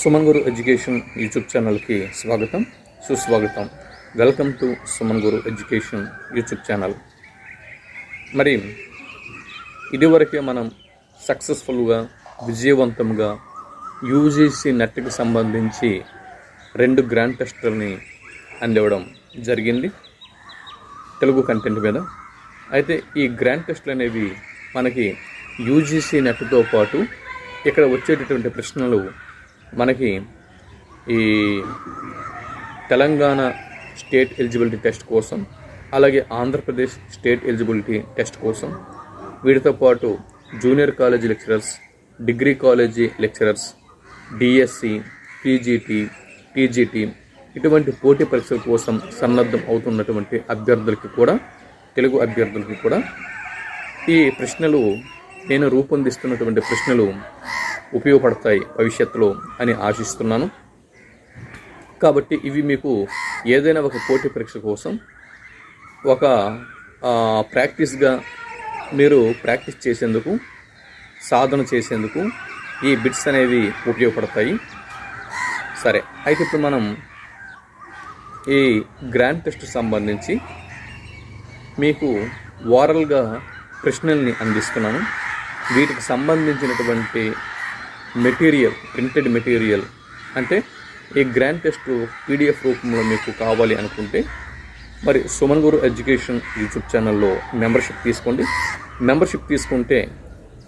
సుమన్ గురు education YouTube ఛానల్కి స్వాగతం సుస్వాగతం. Welcome to Suman Guru education YouTube channel. మరి ఇదివరకే మనం సక్సెస్ఫుల్గా విజయవంతంగా యూజీసీ నెట్కి సంబంధించి 2 గ్రాండ్ టెస్టులని అందివ్వడం జరిగింది తెలుగు కంటెంట్ మీద. అయితే ఈ గ్రాండ్ టెస్టులు అనేవి మనకి యూజీసీ నెట్తో పాటు ఇక్కడ వచ్చేటటువంటి ప్రశ్నలు మనకి ఈ తెలంగాణ స్టేట్ ఎలిజిబిలిటీ టెస్ట్ కోసం, అలాగే ఆంధ్రప్రదేశ్ స్టేట్ ఎలిజిబిలిటీ టెస్ట్ కోసం, వీటితో పాటు junior college lecturers, degree college lecturers, DSC, PGT, TGT ఇటువంటి పోటీ పరీక్షల కోసం సన్నద్ధం అవుతున్నటువంటి అభ్యర్థులకి కూడా, తెలుగు అభ్యర్థులకి కూడా ఈ ప్రశ్నలు, నేను రూపొందిస్తున్నటువంటి ప్రశ్నలు ఉపయోగపడతాయి భవిష్యత్తులో అని ఆశిస్తున్నాను. కాబట్టి ఇవి మీకు ఏదైనా ఒక పోటీ పరీక్ష కోసం ఒక ప్రాక్టీస్గా మీరు ప్రాక్టీస్ చేసేందుకు, సాధన చేసేందుకు ఈ బిట్స్ అనేవి ఉపయోగపడతాయి. సరే, అయితే ఇప్పుడు మనం ఈ గ్రాండ్ టెస్ట్ సంబంధించి మీకు ఓరల్గా ప్రశ్నల్ని అందిస్తున్నాను. వీటికి సంబంధించినటువంటి మెటీరియల్, ప్రింటెడ్ మెటీరియల్ అంటే ఈ గ్రాండ్ టెస్ట్ పీడిఎఫ్ రూపంలో మీకు కావాలి అనుకుంటే మరి సుమన్ గురు ఎడ్యుకేషన్ యూట్యూబ్ ఛానల్లో మెంబర్షిప్ తీసుకోండి. మెంబర్షిప్ తీసుకుంటే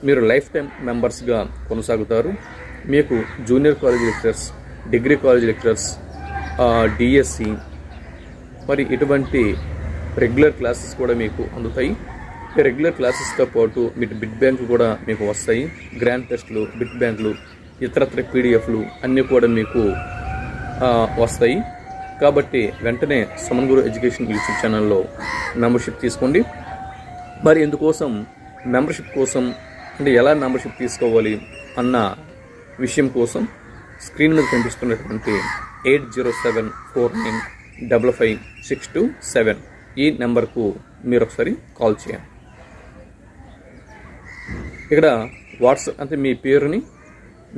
మీరు లైఫ్ టైం మెంబర్స్గా కొనసాగుతారు. మీకు junior college lecturers, degree college lecturers, DSC మరి ఇటువంటి రెగ్యులర్ క్లాసెస్ కూడా మీకు అందుతాయి. రెగ్యులర్ క్లాసెస్తో పాటు మీకు బిట్ బ్యాంకులు కూడా మీకు వస్తాయి. గ్రాండ్ టెస్టులు, బిట్ బ్యాంకులు, ఇతరత్ర పీడిఎఫ్లు అన్నీ కూడా మీకు వస్తాయి. కాబట్టి వెంటనే సుమన్ గురు ఎడ్యుకేషన్ యూట్యూబ్ ఛానల్లో మెంబర్షిప్ తీసుకోండి. మరి ఇందుకోసం మెంబర్షిప్ కోసం అంటే ఎలా మెంబర్షిప్ తీసుకోవాలి అన్న విషయం కోసం స్క్రీన్ మీద కనిపిస్తున్నటువంటి 8074955627 ఈ నెంబర్కు మీరు ఒకసారి కాల్ చేయండి. ఇక్కడ వాట్సాప్ అంటే మీ పేరుని,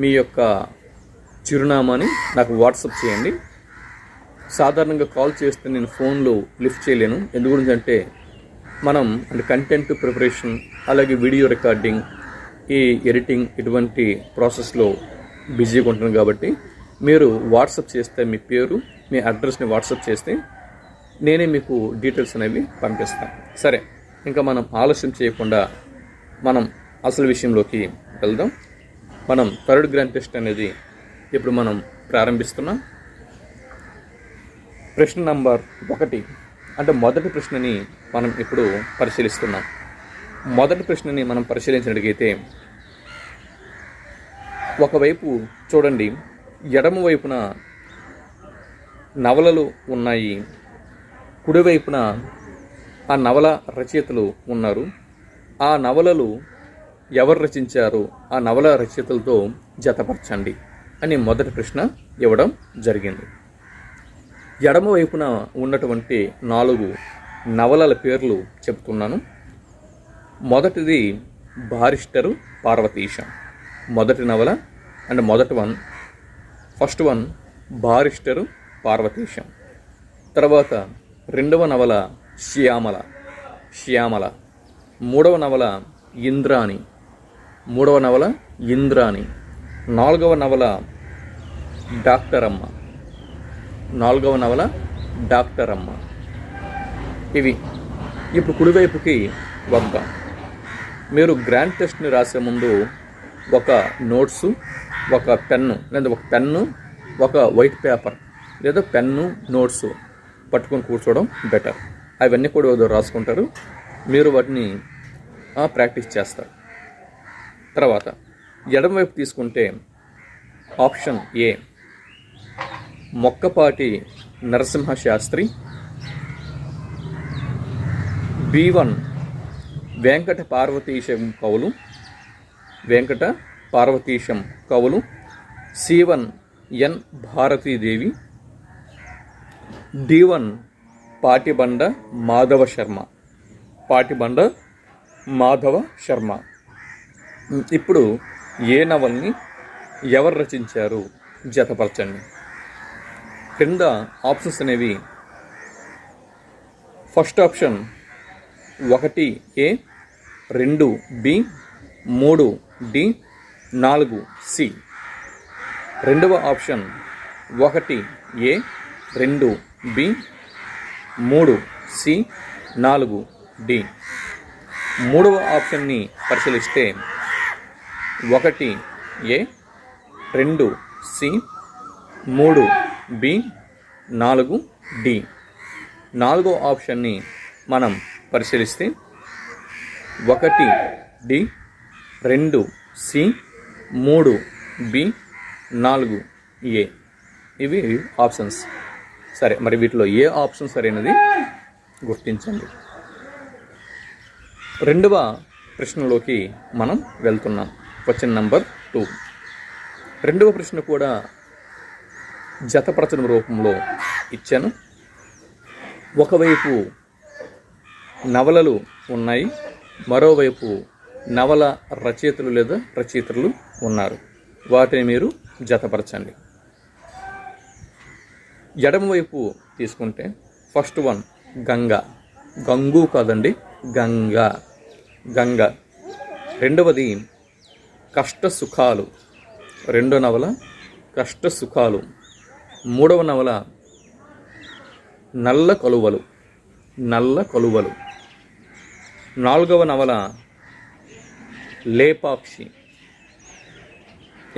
మీ యొక్క చిరునామాని నాకు వాట్సాప్ చేయండి. సాధారణంగా కాల్ చేస్తే నేను ఫోన్లో లిఫ్ట్ చేయలేను. ఎందు గురించి అంటే మనం అంటే కంటెంట్ ప్రిపరేషన్, అలాగే వీడియో రికార్డింగ్, ఈ ఎడిటింగ్ ఇటువంటి ప్రాసెస్లో బిజీగా ఉంటాను. కాబట్టి మీరు వాట్సాప్ చేస్తే మీ పేరు, మీ అడ్రస్ని వాట్సాప్ చేస్తే నేనే మీకు డీటెయిల్స్ అనేవి పంపిస్తాను. సరే, ఇంకా మనం ఆలస్యం చేయకుండా మనం అసలు విషయంలోకి వెళ్దాం. మనం 3rd గ్రాండ్ టెస్ట్ అనేది ఇప్పుడు మనం ప్రారంభిస్తున్నాం. ప్రశ్న నంబర్ 1 అంటే మొదటి ప్రశ్నని మనం ఇప్పుడు పరిశీలిస్తున్నాం. మొదటి ప్రశ్నని మనం పరిశీలించినట్లయితే ఒకవైపు చూడండి, ఎడమ వైపున నవలలు ఉన్నాయి, కుడివైపున ఆ నవల రచయితలు ఉన్నారు. ఆ నవలలు ఎవరు రచించారు, ఆ నవల రచయితలతో జతపరచండి అని మొదటి ప్రశ్న ఇవ్వడం జరిగింది. ఎడమ వైపున ఉన్నటువంటి 4 నవలల పేర్లు చెప్తున్నాను. మొదటిది బారిస్టరు పార్వతీశం. మొదటి నవల అంటే ఫస్ట్ వన్ బారిస్టరు పార్వతీశం. తర్వాత 2వ నవల శ్యామల. 3వ నవల ఇంద్రాణి. 3వ నవల ఇంద్రాణి. 4వ నవల డాక్టర్ అమ్మ. ఇవి. ఇప్పుడు కుడివైపుకి వద్దాం. మీరు గ్రాండ్ టెస్ట్ని రాసే ముందు ఒక నోట్సు, ఒక పెన్ను, లేదా ఒక పెన్ను, ఒక వైట్ పేపర్ లేదా పెన్ను, నోట్సు పట్టుకొని కూర్చోవడం బెటర్. అవన్నీ కూడా ఏదో రాసుకుంటారు, మీరు వాటిని ప్రాక్టీస్ చేస్తారు. తర్వాత ఎడమవైపు తీసుకుంటే option A Mokkapati Narasimhasastri. B1 Venkata Parvateesam కవులు. C1 ఎన్ భారతీదేవి. D1 పాటిబండ మాధవ శర్మ. ఇప్పుడు ఏ నవల్ని ఎవరు రచించారు జతపరచండి. క్రింద ఆప్షన్స్ అనేవి first option 1A, 2B, 3D, 4C. రెండవ option 1A, 2B, 3C, 4D. మూడవ ఆప్షన్ని పరిశీలిస్తే 1A, 2C, 3B, 4D. నాలుగో ఆప్షన్ని మనం పరిశీలిస్తే 1D, 2C, 3B, 4A. ఇవి ఆప్షన్స్. సరే, మరి వీటిలో ఏ ఆప్షన్ సరైనది గుర్తించండి. రెండవ ప్రశ్నలోకి మనం వెళ్తున్నాం. Question number 2. రెండవ ప్రశ్న కూడా జతపరచడం రూపంలో ఇచ్చాను. ఒకవైపు నవలలు ఉన్నాయి, మరోవైపు నవల రచయితలు లేదా రచయితలు ఉన్నారు. వాటిని మీరు జతపరచండి. ఎడమవైపు తీసుకుంటే ఫస్ట్ వన్ గంగా. గంగు కాదండి, గంగా. గంగా. రెండవది కష్ట సుఖాలు. రెండో నవల కష్ట సుఖాలు. మూడవ నవల నల్ల కలువలు. నల్ల కలువలు. నాలుగవ నవల లేపాక్షి.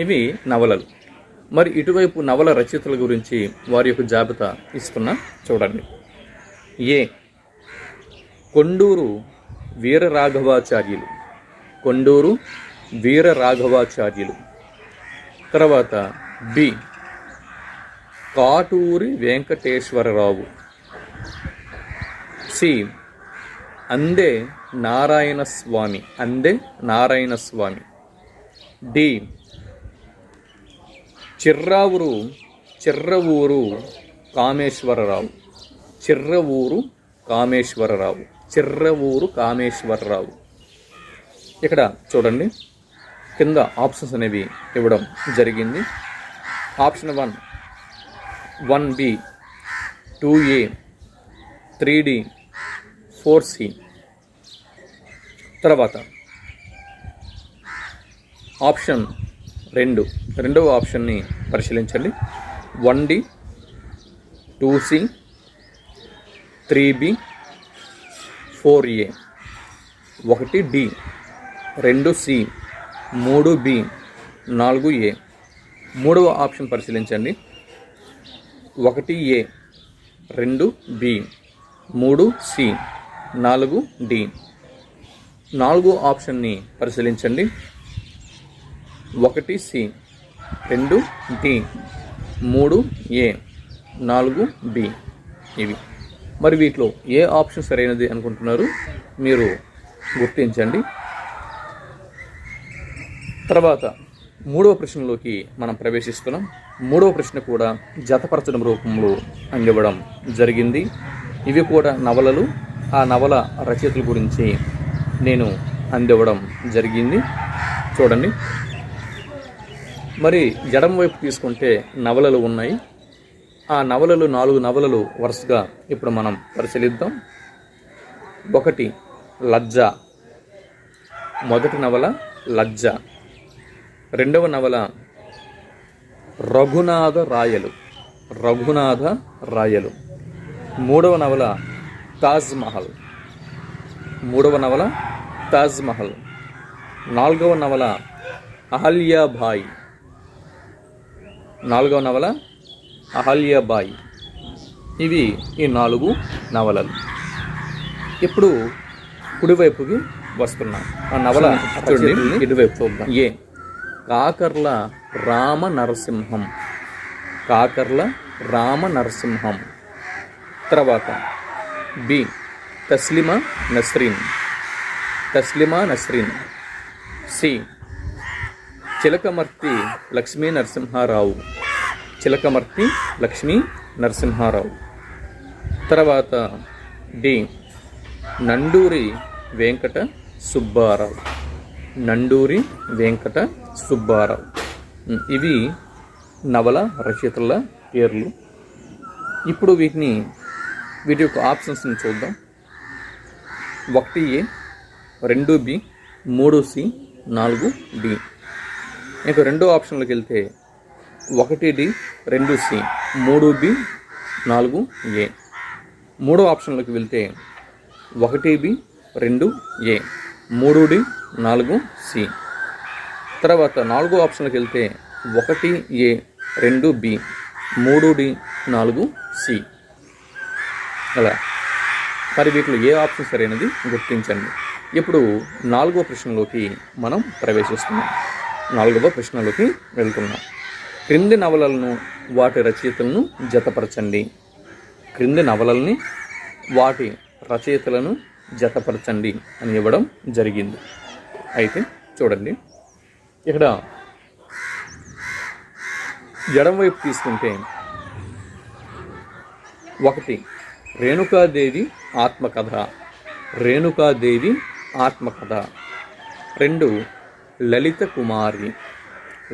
ఇవి నవలలు. మరి ఇటువైపు నవల రచయితల గురించి వారి యొక్క జాబితా ఇస్తున్నా, చూడండి. ఏ కొండూరు వీరరాఘవాచార్యులు. కొండూరు వీరరాఘవాచార్యులు. తర్వాత బి కాటూరి వెంకటేశ్వరరావు. సి అందే నారాయణ స్వామి. అందే నారాయణ స్వామి. డి చిర్రవూరు కామేశ్వరరావు. చిర్రవూరు కామేశ్వరరావు. చిర్రవూరు కామేశ్వరరావు. ఇక్కడ చూడండి, కింద ఆప్షన్స్ అనేవి ఇవ్వడం జరిగింది. Option 1 1B, 2A, 3D, 4C. తర్వాత ఆప్షన్ 2, రెండవ ఆప్షన్ని పరిశీలించండి. 1D, 2C, 3B, 4A. 1D, 2C, 3B, 4A. మూడవ ఆప్షన్ పరిశీలించండి. 1A, 2B, 3C, 4D. నాలుగో ఆప్షన్ని పరిశీలించండి. 1C, 2D, 3A, 4B. ఇవి. మరి వీటిలో ఏ ఆప్షన్ సరైనది అనుకుంటున్నారు మీరు గుర్తించండి. తర్వాత మూడవ ప్రశ్నలోకి మనం ప్రవేశిస్తున్నాం. మూడవ ప్రశ్న కూడా జతపరచడం రూపంలో అందివ్వడం జరిగింది. ఇవి కూడా నవలలు. ఆ నవల రచయితల గురించి నేను అందివ్వడం జరిగింది. చూడండి. మరి ఎడమ వైపు తీసుకుంటే నవలలు ఉన్నాయి. ఆ నవలలు 4 నవలలు వరుసగా ఇప్పుడు మనం పరిశీలిద్దాం. 1 లజ్జ. మొదటి నవల లజ్జ. రెండవ నవల రఘునాథ రాయలు. రఘునాథ రాయలు. మూడవ నవల తాజ్ మహల్. మూడవ నవల తాజ్ మహల్. నాలుగవ నవల అహల్యాబాయి. నాలుగవ నవల అహల్యాబాయి. ఇవి ఈ 4 నవలలు. ఇప్పుడు కుడివైపుకి వస్తున్నాం. ఆ నవల చూడండి, ఇటువైపు చూద్దాం. ఏ కాకర్ల రామ నరసింహం. కాకర్ల రామ నరసింహం. తర్వాత బి తస్లిమా నస్రీన్. తస్లిమా నస్రీన్. సి చిలకమర్తి లక్ష్మీ నరసింహారావు. చిలకమర్తి లక్ష్మీ నరసింహారావు. తర్వాత డి నండూరి వెంకట సుబ్బారావు. నండూరి వెంకట సుబ్బారావు. ఇవి నవల రచయితల పేర్లు. ఇప్పుడు వీటి యొక్క ఆప్షన్స్ని చూద్దాం. 1A, 2B, 3C, 4D. ఇంకా రెండో ఆప్షన్లోకి వెళ్తే 1D, 2C, 3B, 4A. మూడో ఆప్షన్లోకి వెళ్తే 1B, 2A, 3D, 4C. తర్వాత నాలుగో ఆప్షన్లోకి వెళ్తే 1A, 2B, 3D, 4C. అలా మరి వీటిలో ఏ ఆప్షన్ సరైనది గుర్తించండి. ఇప్పుడు 4వ ప్రశ్నలోకి మనం ప్రవేశిస్తున్నాం. 4వ ప్రశ్నలోకి వెళ్తున్నాం. క్రింది నవలలను వాటి రచయితలను జతపరచండి. క్రింది నవలల్ని వాటి రచయితలను జతపరచండి అని ఇవ్వడం జరిగింది. అయితే చూడండి, ఇక్కడ ఎడమవైపు తీసుకుంటే 1 రేణుకాదేవి ఆత్మకథ. రేణుకాదేవి ఆత్మకథ. 2 లలిత కుమారి.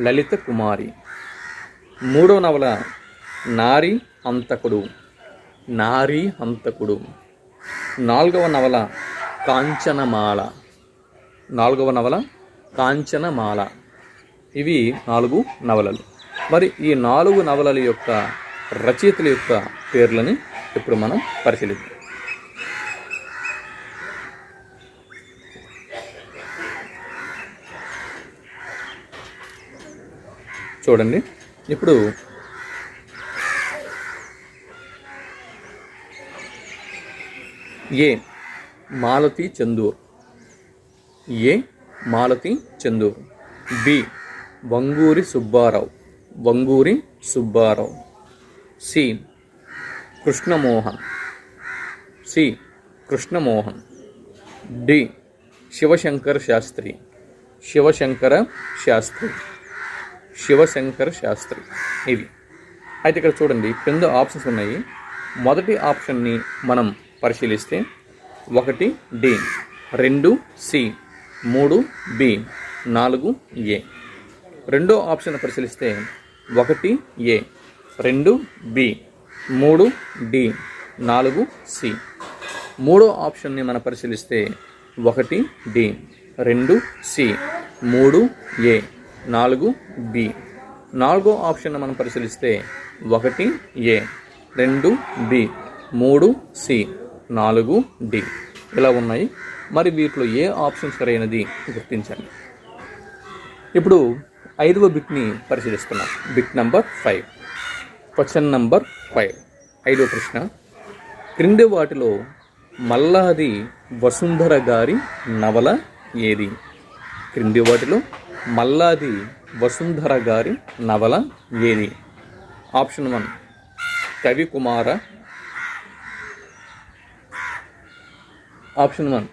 లలిత కుమారి. మూడో నవల నారీ హంతకుడు. నారీ హంతకుడు. 4వ నవల కాంచనమాల. 4వ నవల కాంచనమాల. ఇవి 4 నవలలు. మరి ఈ 4 నవలల యొక్క రచయితల యొక్క పేర్లని ఇప్పుడు మనం పరిశీలిద్దాం. చూడండి, ఇప్పుడు A Malathi Chandur. A Malathi Chandur. B Vanguri Subbarao. Vanguri Subbarao. C Krishnamohan. C Krishnamohan. D Sivasankara Sastri. Sivasankara Sastri. Sivasankara Sastri. ఇవి అయితే ఇక్కడ చూడండి, కింద ఆప్షన్స్ ఉన్నాయి. మొదటి ఆప్షన్ని మనం పరిశీలిస్తే 1D, 2C, 3B, 4A. రెండో ఆప్షన్ పరిశీలిస్తే 1A, 2B, 3D, 4C. మూడో ఆప్షన్ని మనం పరిశీలిస్తే 1D, 2C, 3A, 4B. నాలుగో ఆప్షన్ మనం పరిశీలిస్తే 1A, 2B, 3C, 4D. ఇలా ఉన్నాయి. మరి వీటిలో ఏ ఆప్షన్ సరైనది గుర్తించండి. ఇప్పుడు 5వ బిట్ని పరిశీలిస్తున్నాం. Bit number 5. Question number 5. 5వ ప్రశ్న. క్రింది వాటిలో మల్లాది వసుంధర గారి నవల ఏది? క్రింది వాటిలో మల్లాది వసుంధర గారి నవల ఏది? ఆప్షన్ 1 కవికుమార. ఆప్షన్ 1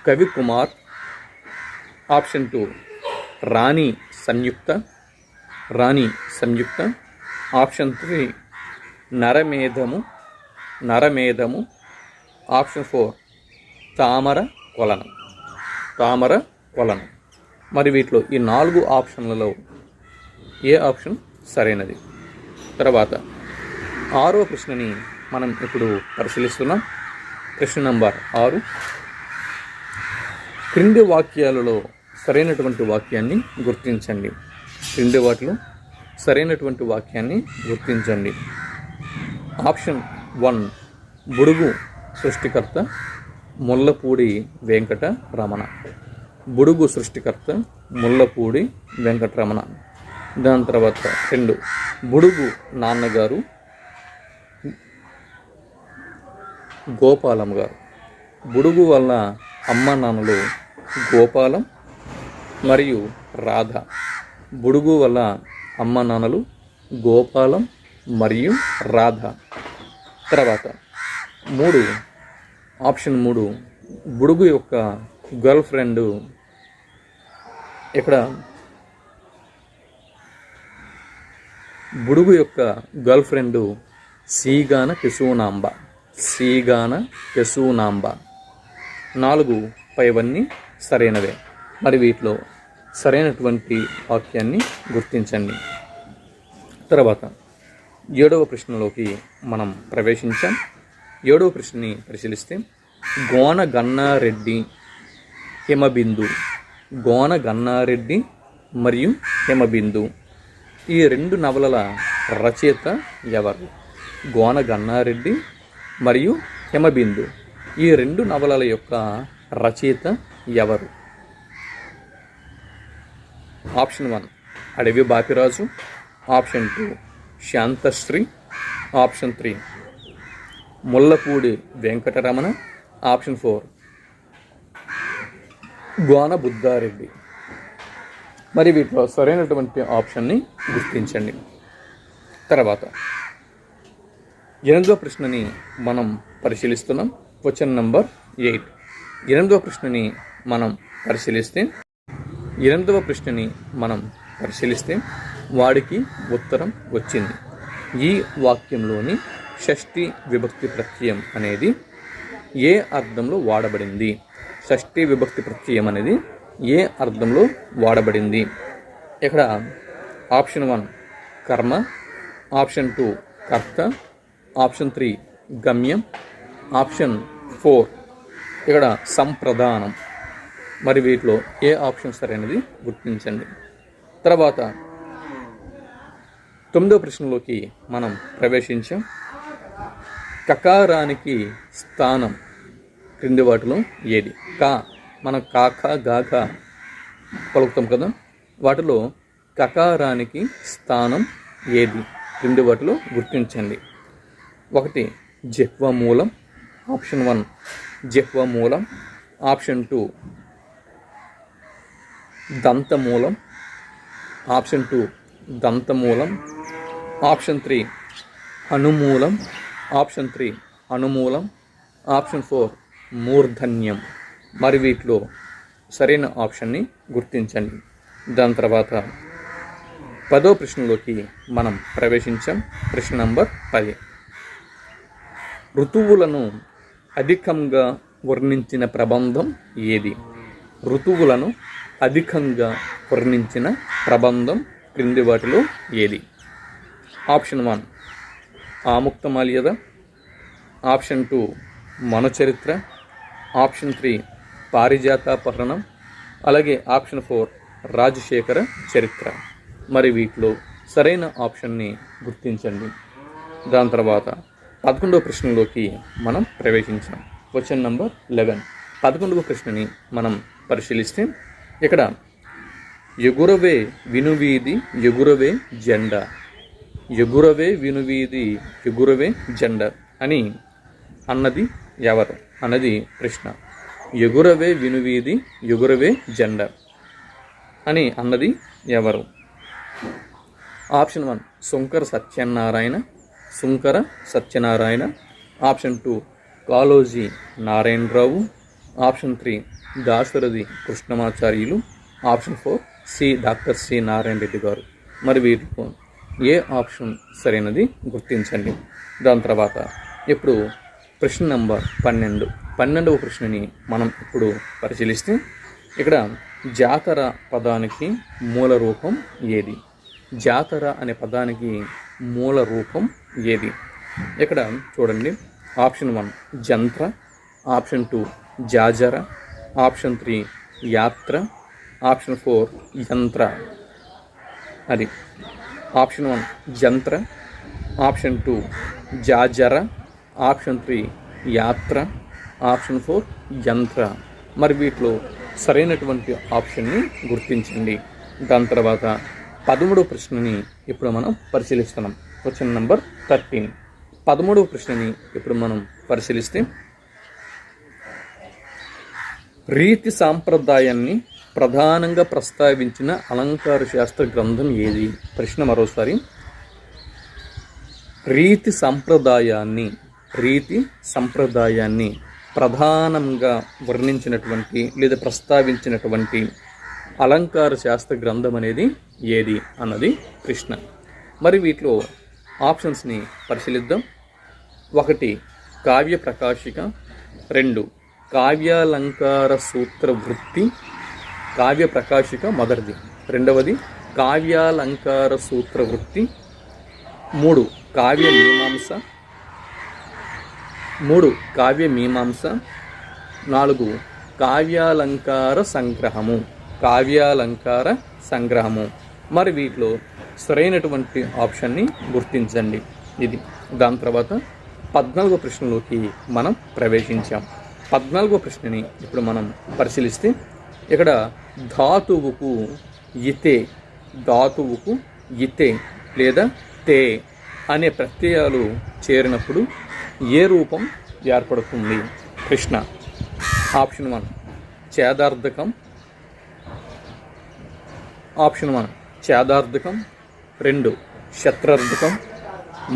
కవికుమార్. ఆప్షన్ 2 రాణి సంయుక్త. రాణి సంయుక్త. ఆప్షన్ 3 నరమేధము. నరమేధము. ఆప్షన్ 4 తామర కొలను. తామర కొలను. మరి వీటిలో ఈ 4 ఆప్షన్లలో ఏ ఆప్షన్ సరైనది? తర్వాత 6వ ప్రశ్నని మనం ఇప్పుడు పరిశీలిస్తున్నాం. ప్రశ్న నంబర్ 6. క్రింది వాక్యాలలో సరైనటువంటి వాక్యాన్ని గుర్తించండి. క్రింది వాటిలో సరైనటువంటి వాక్యాన్ని గుర్తించండి. ఆప్షన్ 1 బుడుగు సృష్టికర్త ముల్లపూడి వెంకటరమణ. బుడుగు సృష్టికర్త ముల్లపూడి వెంకటరమణ. దాని తర్వాత 2 బుడుగు నాన్నగారు గోపాలం గారు. బుడుగు వల్ల అమ్మ నాన్నలు గోపాలం మరియు రాధ. బుడుగు వల్ల అమ్మ నాన్నలు గోపాలం మరియు రాధ. తర్వాత 3 ఆప్షన్ 3 బుడుగు యొక్క గర్ల్ ఫ్రెండ్. ఇక్కడ బుడుగు యొక్క గర్ల్ ఫ్రెండ్ సీగాన కెసూనాంబ. సీగాన కెసూనాంబ. 4 పైవన్నీ సరైనవే. మరి వీటిలో సరైనటువంటి వాక్యాన్ని గుర్తించండి. తర్వాత 7వ ప్రశ్నలోకి మనం ప్రవేశించాం. 7వ ప్రశ్నని పరిశీలిస్తే గోన గన్నారెడ్డి హిమబిందు, గోన గన్నారెడ్డి మరియు హిమబిందు ఈ 2 నవలల రచయిత ఎవరు? గోన గన్నారెడ్డి మరియు హిమబిందు ఈ 2 నవలల యొక్క రచయిత ఎవరు? Option 1 Adavi Bapiraju, option 2 Santhasri, option 3 Mullapudi Venkataramana, option 4 Gona Buddhareddy. మరి వీటిలో సరైనటువంటి ఆప్షన్ని గుర్తించండి. తర్వాత 8వ ప్రశ్నని మనం పరిశీలిస్తున్నాం. Question number 8. 8వ ప్రశ్నని మనం పరిశీలిస్తే వాడికి ఉత్తరం వచ్చింది. ఈ వాక్యంలోని షష్ఠి విభక్తి ప్రత్యయం అనేది ఏ అర్థంలో వాడబడింది? షష్ఠి విభక్తి ప్రత్యయం అనేది ఏ అర్థంలో వాడబడింది? ఇక్కడ ఆప్షన్ 1 కర్మ, ఆప్షన్ 2 కర్త, ఆప్షన్ 3 గమ్యం, ఆప్షన్ 4 ఇక్కడ సంప్రదానం. మరి వీటిలో ఏ ఆప్షన్ సరైనది గుర్తించండి. తర్వాత 9వ ప్రశ్నలోకి మనం ప్రవేశించాం. కకారానికి స్థానం క్రింది వాటిలో ఏది? మనం కాక గాక పలుకుతాం కదా, వాటిలో కకారానికి స్థానం ఏది? క్రింది వాటిలో గుర్తించండి. 1 జిహ్వమూలం, ఆప్షన్ 1 జిహ్వమూలం, ఆప్షన్ 2 దంతమూలం, ఆప్షన్ 2 దంతమూలం, ఆప్షన్ 3 అనుమూలం, ఆప్షన్ 3 అనుమూలం, ఆప్షన్ 4 మూర్ధన్యం. మరి వీటిలో సరైన ఆప్షన్ని గుర్తించండి. దాని తర్వాత 10వ ప్రశ్నలోకి మనం ప్రవేశించాం. ప్రశ్న నంబర్ 10. ఋతువులను అధికంగా వర్ణించిన ప్రబంధం ఏది? ఋతువులను అధికంగా వర్ణించిన ప్రబంధం క్రింది వాటిలో ఏది? Option 1 Amuktamalyada, option 2 Manucharitra, option 3 Parijatapaharanam, అలాగే ఆప్షన్ 4 రాజశేఖర చరిత్ర. మరి వీటిలో సరైన ఆప్షన్ని గుర్తించండి. దాని తర్వాత 11వ ప్రశ్నలోకి మనం ప్రవేశించాం. Question number 11. 11వ ప్రశ్నని మనం పరిశీలిస్తే ఇక్కడ ఎగురవే వినువీధి ఎగురవే జెండా, ఎగురవే వినువీధి ఎగురవే జెండా అని అన్నది ఎవరు అన్నది ప్రశ్న. ఎగురవే వినువీధి ఎగురవే జెండా అని అన్నది ఎవరు? Option 1 Sunkara Satyanarayana, option 2 Kaloji Narayanarao, option 3 Dasarathi Krishnamacharyulu, option 4 doctor C Narayana Reddy garu. మరి వీటిలో ఏ ఆప్షన్ సరైనది గుర్తించండి. దాని తర్వాత ఇప్పుడు ప్రశ్న నంబర్ 12. 12వ ప్రశ్నని మనం ఇప్పుడు పరిశీలిస్తే ఇక్కడ జాతర పదానికి మూల రూపం ఏది? జాతర అనే పదానికి మూల రూపం ఏది? ఇక్కడ చూడండి. ఆప్షన్ 1 జంత్ర, ఆప్షన్ 2 జాజర, ఆప్షన్ 3 యాత్ర, ఆప్షన్ 4 యంత్ర. అది ఆప్షన్ 1 జంత్ర, ఆప్షన్ 2 జాజర, ఆప్షన్ 3 యాత్ర, ఆప్షన్ 4 యంత్ర. మరి వీటిలో సరైనటువంటి ఆప్షన్ని గుర్తించండి. దాని తర్వాత 13వ ప్రశ్నని ఇప్పుడు మనం పరిశీలిస్తున్నాం. Question number 13. 13వ ప్రశ్నని ఇప్పుడు మనం పరిశీలిస్తే రీతి సాంప్రదాయాన్ని ప్రధానంగా ప్రస్తావించిన అలంకార శాస్త్ర గ్రంథం ఏది? ప్రశ్న మరోసారి. రీతి సంప్రదాయాన్ని ప్రధానంగా వర్ణించినటువంటి లేదా ప్రస్తావించినటువంటి అలంకార శాస్త్ర గ్రంథం అనేది ఏది అన్నది ప్రశ్న. మరి వీటిలో ఆప్షన్స్ని పరిశీలిద్దాం. 1 కావ్య ప్రకాశిక, 2 కావ్యాలంకార సూత్ర వృత్తి. కావ్య ప్రకాశిక మొదటిది, రెండవది కావ్యాలంకార సూత్ర వృత్తి, 3 కావ్య మీమాంస, 4 కావ్యాలంకార సంగ్రహము. మరి వీటిలో సరైనటువంటి ఆప్షన్ని గుర్తించండి. ఇది దాని తర్వాత 14వ ప్రశ్నలోకి మనం ప్రవేశించాం. 14వ ప్రశ్నని ఇప్పుడు మనం పరిశీలిస్తే ఇక్కడ ధాతువుకు ఇతే లేదా తే అనే ప్రత్యయాలు చేరినప్పుడు ఏ రూపం ఏర్పడుతుంది? ప్రశ్న. ఆప్షన్ 1 ఛేదార్థకం, ఆప్షన్ 1 ఛేదార్థకం, 2 శత్రార్థకం,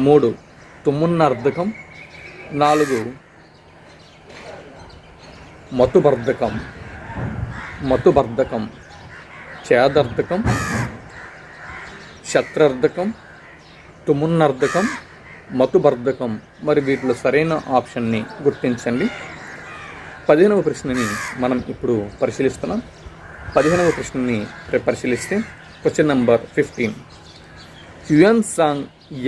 3 తుమున్నర్థకం, 4 మతుబర్ధకం. ఛేదార్థకం, శత్రార్థకం, తుమున్నర్థకం, మతుబర్ధకం. మరి వీటిలో సరైన ఆప్షన్ని గుర్తించండి. 15వ ప్రశ్నని మనం ఇప్పుడు పరిశీలిస్తున్నాం. 15వ ప్రశ్నని పరిశీలిస్తే క్వశ్చన్ నెంబర్ 15. హ్యూయాన్ సాంగ్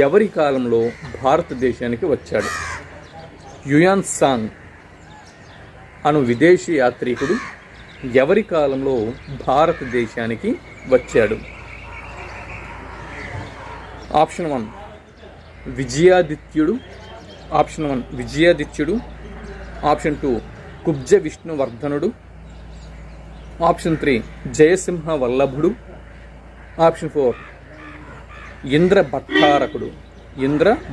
ఎవరి కాలంలో భారతదేశానికి వచ్చాడు? హ్యూయాన్ సాంగ్ అను విదేశీ యాత్రికుడు ఎవరి కాలంలో భారతదేశానికి వచ్చాడు? ఆప్షన్ 1 విజయాదిత్యుడు, ఆప్షన్ 2 కుబ్జ విష్ణువర్ధనుడు, ఆప్షన్ 3 జయసింహ వల్లభుడు, ఆప్షన్ 4 ఇంద్ర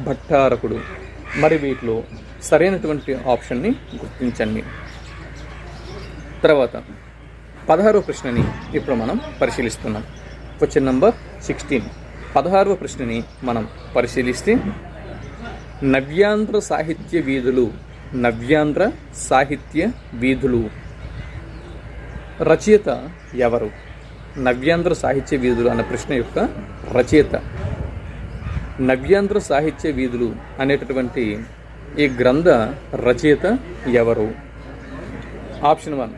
భట్టారకుడు. మరి వీటిలో సరైనటువంటి ఆప్షన్ని గుర్తించండి. తర్వాత 16వ ప్రశ్నని ఇప్పుడు మనం పరిశీలిస్తున్నాం. Question number 16. 16వ ప్రశ్నని మనం పరిశీలిస్తే నవ్యాంధ్ర సాహిత్య వీధులు రచయిత ఎవరు? నవ్యాంధ్ర సాహిత్య వీధులు అన్న ప్రశ్న యొక్క రచయిత. నవ్యాంధ్ర సాహిత్య వీధులు అనేటటువంటి ఈ గ్రంథ రచయిత ఎవరు? Option 1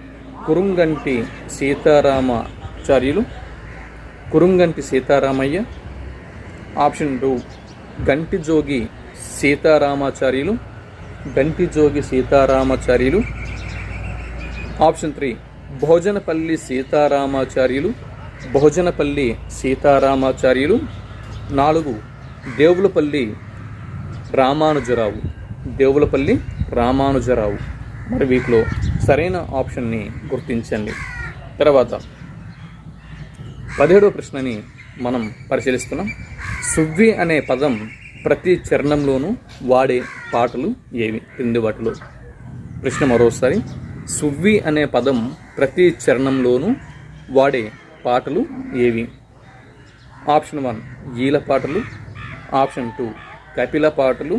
Kuruganti Sitaramayya, option 2 Gantijogi Sitaramacharyulu, option 3 Bhojanapalli Sitaramacharyulu, 4 Devulapalli Ramanujarao. మరి వీటిలో సరైన ఆప్షన్ని గుర్తించండి. తర్వాత 17వ ప్రశ్నని మనం పరిశీలిస్తున్నాం. సువ్వి అనే పదం ప్రతి చరణంలోనూ వాడే పాటలు ఏవి? క్రింది వాటిలో. ప్రశ్న మరోసారి. సువ్వి అనే పదం ప్రతి చరణంలోనూ వాడే పాటలు ఏవి? ఆప్షన్ 1 ఈల పాటలు, ఆప్షన్ 2 కపిల పాటలు,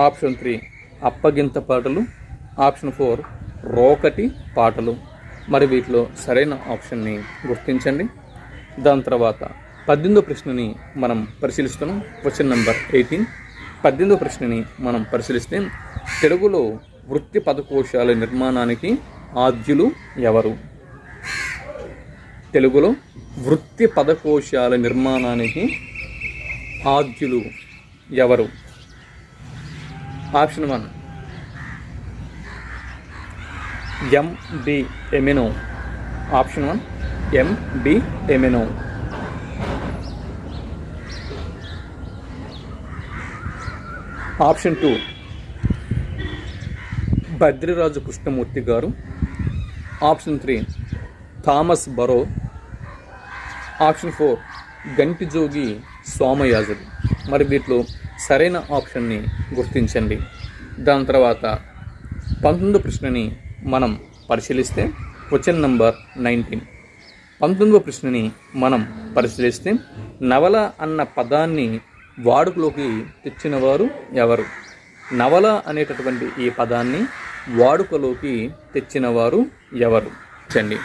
ఆప్షన్ 3 అప్పగింత పాటలు, ఆప్షన్ 4 రోకటి పాటలు. మరి వీటిలో సరైన ఆప్షన్ని గుర్తించండి. దాని తర్వాత 18వ ప్రశ్నని మనం పరిశీలిస్తున్నాం. Question number 18. 18వ ప్రశ్నని మనం పరిశీలిస్తే తెలుగులో వృత్తి పదకోశాల నిర్మాణానికి ఆద్యులు ఎవరు? తెలుగులో వృత్తి పదకోశాల నిర్మాణానికి ఆద్యులు ఎవరు? Option 1 M.B. Amino, option 1 M.B. Amino, option 2 Bhadriraju Krishnamurthy గారు, ఆప్షన్ 3 థామస్ బరో, ఆప్షన్ 4 గంటిజోగి సోమయాజులు. మరి వీటిలో సరైన ఆప్షన్ని గుర్తించండి. దాని తర్వాత 19వ ప్రశ్నని మనం పరిశీలిస్తే క్వశ్చన్ నెంబర్ 19. 19వ ప్రశ్నని మనం పరిశీలిస్తే నవల అన్న పదాన్ని వాడుకలోకి తెచ్చిన వారు ఎవరు? నవల అనేటటువంటి ఈ పదాన్ని వాడుకలోకి తెచ్చిన వారు ఎవరు? చండి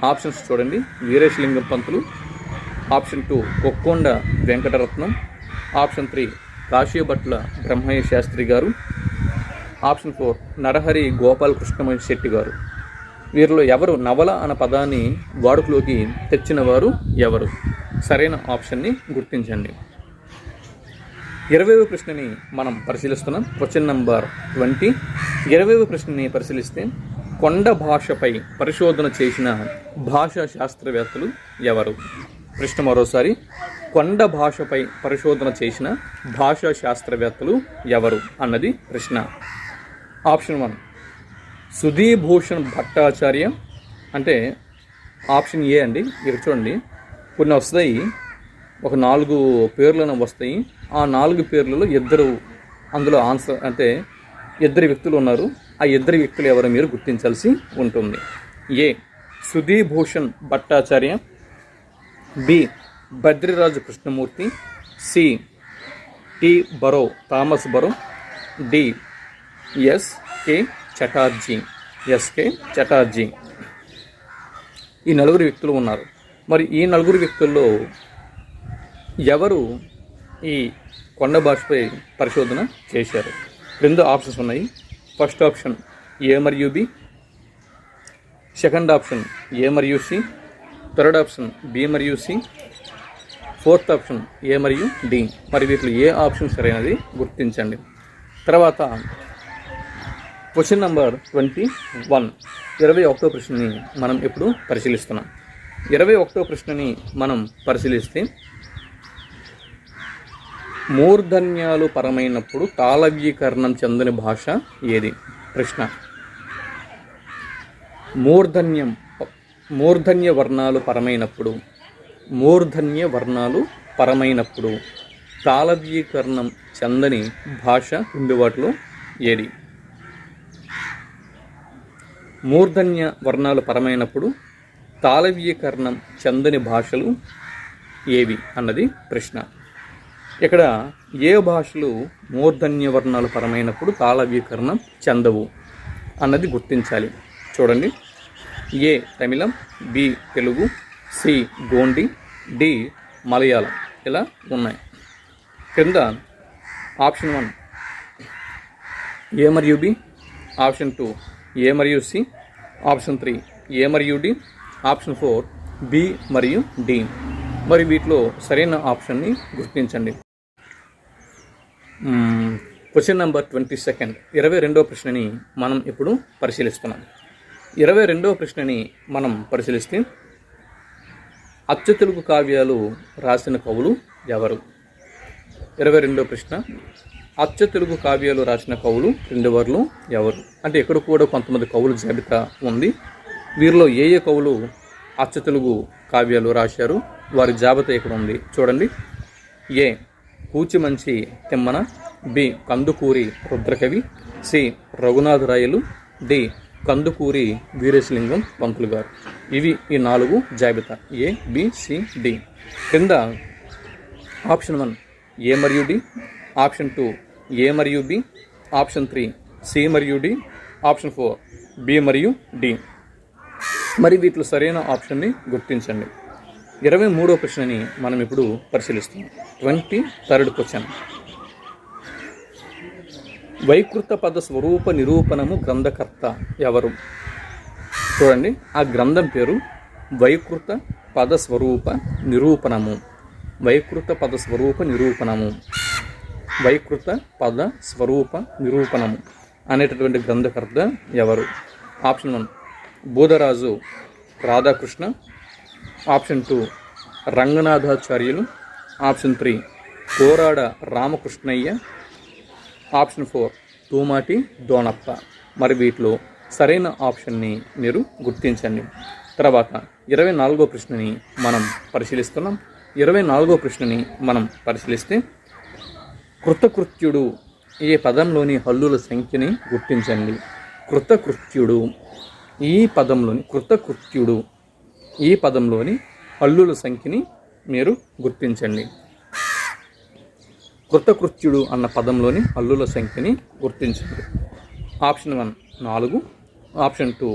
ఆప్షన్స్ చూడండి. వీరేశలింగం పంతులు, ఆప్షన్ 2 కొక్కొండ వెంకటరత్నం, ఆప్షన్ 3 కాశీభట్ల బ్రహ్మయ్య శాస్త్రి గారు, ఆప్షన్ 4 నరహరి గోపాలకృష్ణ శెట్టి గారు. వీరిలో ఎవరు నవల అన్న పదాన్ని వాడుకలోకి తెచ్చిన వారు ఎవరు? సరైన ఆప్షన్ని గుర్తించండి. 20వ ప్రశ్నని మనం పరిశీలిస్తున్నాం. Question number 20. 20వ ప్రశ్నని పరిశీలిస్తే కొండ భాషపై పరిశోధన చేసిన భాషా శాస్త్రవేత్తలు ఎవరు? ప్రశ్న మరోసారి, కొండ భాషపై పరిశోధన చేసిన భాషా శాస్త్రవేత్తలు ఎవరు అన్నది ప్రశ్న. ఆప్షన్ 1 సుధీభూషణ్ భట్టాచార్య. అంటే ఆప్షన్ ఏ అండి. ఇక్కడ చూడండి, కొన్ని వస్తాయి, ఒక 4 పేర్లను వస్తాయి. ఆ 4 పేర్లలో అందులో ఆన్సర్ అంటే 2 వ్యక్తులు ఉన్నారు. ఆ 2 వ్యక్తులు ఎవరో మీరు గుర్తించాల్సి ఉంటుంది. A Sudhibhushan Bhattacharya, B Bhadriraju Krishnamurti, C T Burrow Thomas Burrow, D S K Chatterjee. ఈ 4 వ్యక్తులు ఉన్నారు. మరి ఈ 4 వ్యక్తుల్లో ఎవరు ఈ కొండ భాషపై పరిశోధన చేశారు? 2 ఆప్షన్స్ ఉన్నాయి. ఫస్ట్ ఆప్షన్ ఏ మరియు బి, సెకండ్ ఆప్షన్ ఏ మరియు సి, థర్డ్ ఆప్షన్ బి మరియు సి, ఫోర్త్ ఆప్షన్ ఏ మరియు డి. మరి వీటిలో ఏ ఆప్షన్ సరైనది గుర్తించండి. తర్వాత క్వశ్చన్ నెంబర్ 21. 21వ ప్రశ్నని మనం ఇప్పుడు పరిశీలిస్తున్నాం. 21వ ప్రశ్నని మనం పరిశీలిస్తే మూర్ధన్యాలు పరమైనప్పుడు తాళవ్యీకరణం చెందని భాష ఏది? ప్రశ్న. మూర్ధన్య వర్ణాలు పరమైనప్పుడు తాళవ్యీకరణం చెందని భాష కింది వాటిలో ఏది? మూర్ధన్య వర్ణాలు పరమైనప్పుడు తాళవ్యీకరణం చెందని భాషలు ఏవి అన్నది ప్రశ్న. ఇక్కడ ఏ భాషలు మూర్ధన్య వర్ణాలు పరమైనప్పుడు తాళవ్యీకరణం చెందవు అన్నది గుర్తించాలి. చూడండి, A Tamil, B Telugu, C Gondi, D Malayalam. ఇలా ఉన్నాయి. కింద ఆప్షన్ 1 ఏ మరియు బి, ఆప్షన్ 2 ఏ మరియు సి, ఆప్షన్ 3 ఏ మరియు డి, ఆప్షన్ 4 బి మరియు డి. మరి వీటిలో సరైన ఆప్షన్ని గుర్తించండి. Question number 22. 22వ ప్రశ్నని మనం ఇప్పుడు పరిశీలిస్తున్నాం. 22వ ప్రశ్నని మనం పరిశీలిస్తే అచ్చ తెలుగు కావ్యాలు రాసిన కవులు ఎవరు? 22వ ప్రశ్న, అచ్చ తెలుగు కావ్యాలు రాసిన కవులు 2 వారిలో ఎవరు? అంటే ఇక్కడ కూడా కొంతమంది కవుల జాబితా ఉంది. వీరిలో ఏ కవులు అచ్చ తెలుగు కావ్యాలు రాశారు, వారి జాబితా ఇక్కడ ఉంది. చూడండి, A Kuchimanchi Timmana, B Kandukuri Rudrakavi, C Raghunatharayalu, D Kandukuri Veeresalingam Pantulu garu. ఇవి ఈ 4 జాబితా, ఏ బి సి డి. కింద ఆప్షన్ 1 ఏ మరియు డి, ఆప్షన్ 2 ఏ మరియు బి, ఆప్షన్ 3 సి మరియు డి, ఆప్షన్ 4 బి మరియు డి. మరి వీటిలో సరైన ఆప్షన్ని గుర్తించండి. 23వ ప్రశ్నని మనం ఇప్పుడు పరిశీలిస్తున్నాం. 23rd question. వైకృత పద స్వరూప నిరూపణము గ్రంథకర్త ఎవరు? చూడండి, ఆ గ్రంథం పేరు వైకృత పద స్వరూప నిరూపణము. వైకృత పద స్వరూప నిరూపణము అనేటటువంటి గ్రంథకర్త ఎవరు? Option 1 Bodharaju Radhakrishna, option 2 Ranganathacharyulu, option 3 Korada Ramakrishnaiah, option 4 Tumati Donappa. మరి వీటిలో సరైన ఆప్షన్ని మీరు గుర్తించండి. తర్వాత 24వ ప్రశ్నని మనం పరిశీలిస్తున్నాం. 24వ ప్రశ్నని మనం పరిశీలిస్తే కృతకృత్యుడు ఈ పదంలోని హల్లుల సంఖ్యని గుర్తించండి. కృతకృత్యుడు ఈ పదంలోని హల్లుల సంఖ్యని మీరు గుర్తించండి. కృతకృత్యుడు అన్న పదంలోని హల్లుల సంఖ్యని గుర్తించండి. Option 1 4, option 2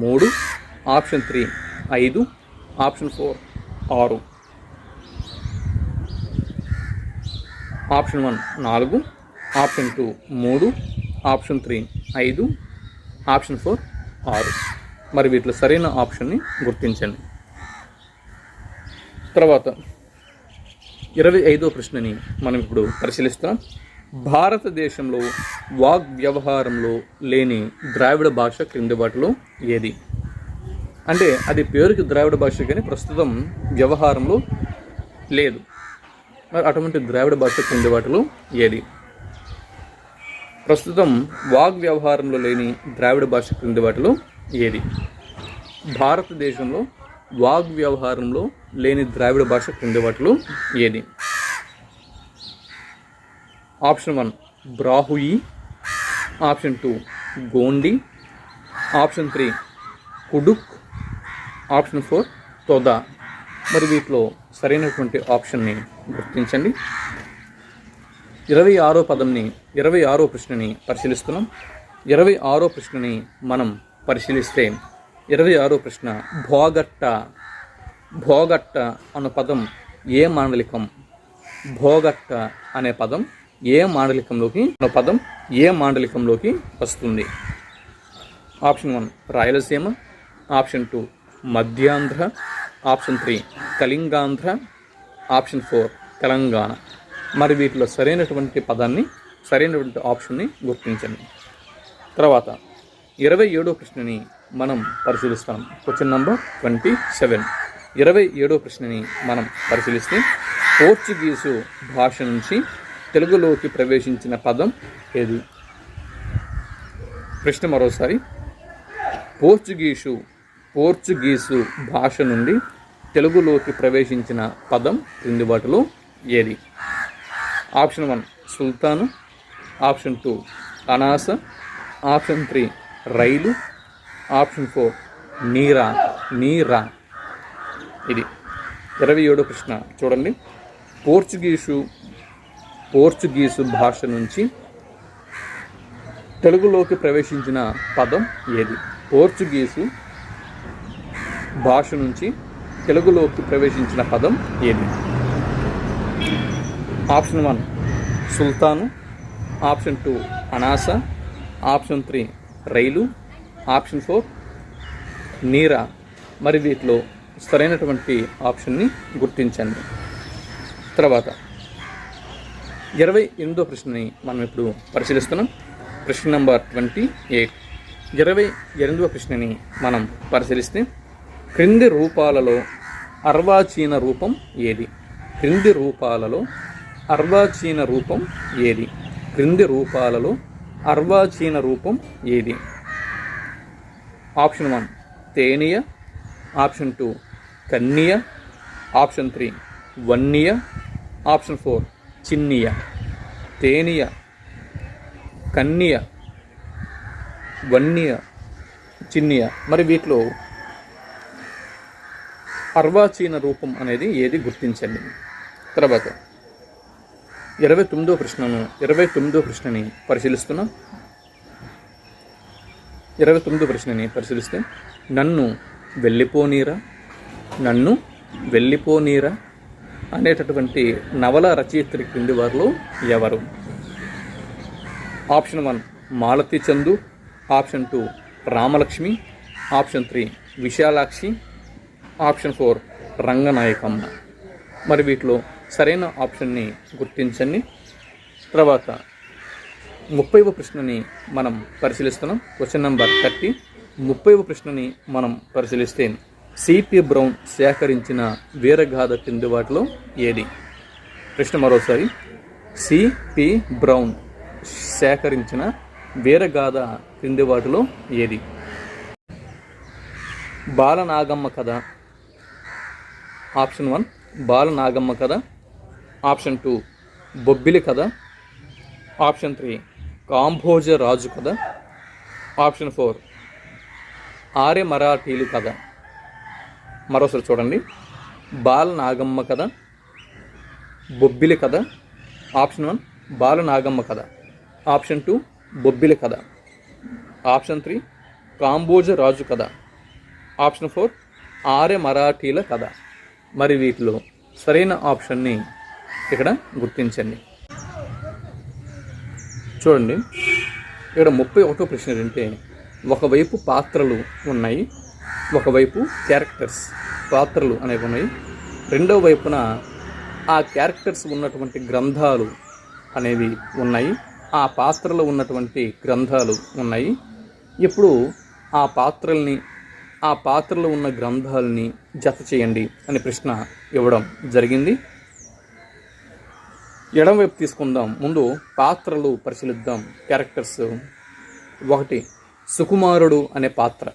3, option 3 5, option 4 6. Option 1 4, option 2 3, option 3 5, option 4 6. మరి వీటిలో సరైన ఆప్షన్ని గుర్తించండి. తర్వాత 25వ ప్రశ్నని మనం ఇప్పుడు పరిశీలిస్తున్నాం. భారతదేశంలో వాగ్వ్యవహారంలో లేని ద్రావిడ భాష క్రింది వాటిలో ఏది? అంటే అది పేరుకి ద్రావిడ భాష కానీ ప్రస్తుతం వ్యవహారంలో లేదు. మరి అటువంటి ద్రావిడ భాష క్రింది వాటిలో ఏది? ప్రస్తుతం వాగ్వ్యవహారంలో లేని ద్రావిడ భాష క్రింది వాటిలో ఏది? భారతదేశంలో వాగ్వ్యవహారంలో లేని ద్రావిడ భాష క్రింది వాటిలో ఏది? Option 1 Brahui, option 2 Gondi, option 3 Kurukh, option 4 Toda. మరి వీటిలో సరైనటువంటి ఆప్షన్ని గుర్తించండి. 26వ ప్రశ్నని పరిశీలిస్తున్నాం. 26వ ప్రశ్నని మనం పరిశీలిస్తే 26వ ప్రశ్న భోగట్ట. భోగట్ట అన్న పదం ఏ మాండలికం? భోగట్ట అనే పదం ఏ మాండలికంలోకి వస్తుంది? Option 1 Rayalaseema, option 2 Madhyandhra, option 3 Kalingandhra, option 4 Telangana. మరి వీటిలో సరైనటువంటి ఆప్షన్ని గుర్తించండి. తర్వాత 27వ ప్రశ్నని మనం పరిశీలిస్తాం. Question number 27. 27వ ప్రశ్నని మనం పరిశీలిస్తే పోర్చుగీసు భాష నుంచి తెలుగులోకి ప్రవేశించిన పదం ఏది? ప్రశ్న మరోసారి. పోర్చుగీసు భాష నుండి తెలుగులోకి ప్రవేశించిన పదం క్రింది వాటిలో ఏది? ఆప్షన్ 1 సుల్తాను, ఆప్షన్ 2 అనాస, ఆప్షన్ 3 రైలు, ఆప్షన్ 4 నీరా. ఇది 27వ ప్రశ్న. చూడండి, పోర్చుగీసు భాష నుంచి తెలుగులోకి ప్రవేశించిన పదం ఏది? పోర్చుగీసు భాష నుంచి తెలుగులోకి ప్రవేశించిన పదం ఏది? ఆప్షన్ 1 సుల్తాను, ఆప్షన్ 2 అనాస, ఆప్షన్ 3 రైలు, ఆప్షన్ 4 నీరా. మరి వీటిలో సరైనటువంటి ఆప్షన్ని గుర్తించండి. తర్వాత 28వ ప్రశ్నని మనం ఇప్పుడు పరిశీలిస్తున్నాం. ప్రశ్న నంబర్ 28. 28వ ప్రశ్నని మనం పరిశీలిస్తే క్రింది రూపాలలో అర్వాచీన రూపం ఏది? క్రింది రూపాలలో అర్వాచీన రూపం ఏది? ఆప్షన్ 1 తేనియ, ఆప్షన్ 2 కన్నియ, ఆప్షన్ 3 వన్నియ, ఆప్షన్ 4 చిన్నియ. తేనియ, కన్నియ, వన్నియ, చిన్నియ. మరి వీటిలో అర్వాచీన రూపం అనేది ఏది? గుర్తించండి. తర్వాత 29వ ప్రశ్నని పరిశీలిస్తున్నాం. 29వ ప్రశ్నని పరిశీలిస్తే నన్ను వెళ్ళిపోనీరా అనేటటువంటి నవల రచయిత్రి క్రింది వారిలో ఎవరు? Option 1 Malathi Chandu, option 2 Ramalakshmi, option 3 Visalakshi, option 4 Ranganayakamma. మరి వీటిలో సరైన ఆప్షన్ని గుర్తించండి. తర్వాత 30వ ప్రశ్నని మనం పరిశీలిస్తున్నాం. Question number 30. 30వ ప్రశ్నని మనం పరిశీలిస్తే సిపి బ్రౌన్ సేకరించిన వీరగాథ కింది వాటిలో ఏది? ప్రశ్న మరోసారి. సిపి బ్రౌన్ సేకరించిన వీరగాథ కింది వాటిలో ఏది? బాలనాగమ్మ కథ, ఆప్షన్ 1 బాలనాగమ్మ కథ, ఆప్షన్ 2 బొబ్బిలి కథ, ఆప్షన్ 3 కాంభోజ రాజు కథ, ఆప్షన్ 4 ఆర్య మరాఠీలు కథ. మరోసారి చూడండి. బాలనాగమ్మ కథ, బొబ్బిలి కథ, ఆప్షన్ 1 బాలనాగమ్మ కథ, ఆప్షన్ 2 బొబ్బిలి కథ, ఆప్షన్ 3 కాంబోజ రాజు కథ, ఆప్షన్ 4 ఆర్య మరాఠీల కథ. మరి వీటిలో సరైన ఆప్షన్ని ఇక్కడ గుర్తించండి. చూడండి, ఇక్కడ 31వ ప్రశ్న ఏంటంటే ఒకవైపు పాత్రలు ఉన్నాయి, ఒకవైపు క్యారెక్టర్స్ పాత్రలు అనేవి ఉన్నాయి, రెండవ వైపున ఆ క్యారెక్టర్స్ ఉన్నటువంటి గ్రంథాలు అనేవి ఉన్నాయి, ఆ పాత్రలో ఉన్నటువంటి గ్రంథాలు ఉన్నాయి. ఇప్పుడు ఆ పాత్రలో ఉన్న గ్రంథాలని జత చేయండి అనే ప్రశ్న ఇవ్వడం జరిగింది. ఎడమవైపు తీసుకుందాం. ముందు పాత్రలు పరిశీలిద్దాం. క్యారెక్టర్స్: 1 సుకుమారుడు అనే పాత్ర,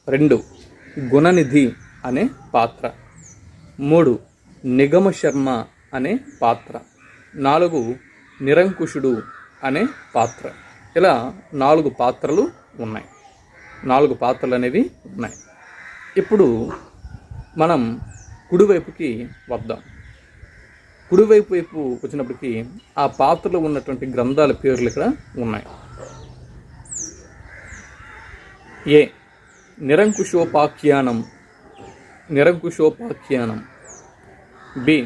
2 గుణనిధి అనే పాత్ర, 3 నిగమ శర్మ అనే పాత్ర, 4 నిరంకుశుడు అనే పాత్ర. ఇలా 4 పాత్రలు ఉన్నాయి. 4 పాత్రలు అనేవి ఉన్నాయి. ఇప్పుడు మనం కుడివైపుకి వద్దాం. కుడివైపు వచ్చినప్పటికీ ఆ పాత్రలో ఉన్నటువంటి గ్రంథాల పేర్లు ఇక్కడ ఉన్నాయి. A Nirankusopakhyanam, B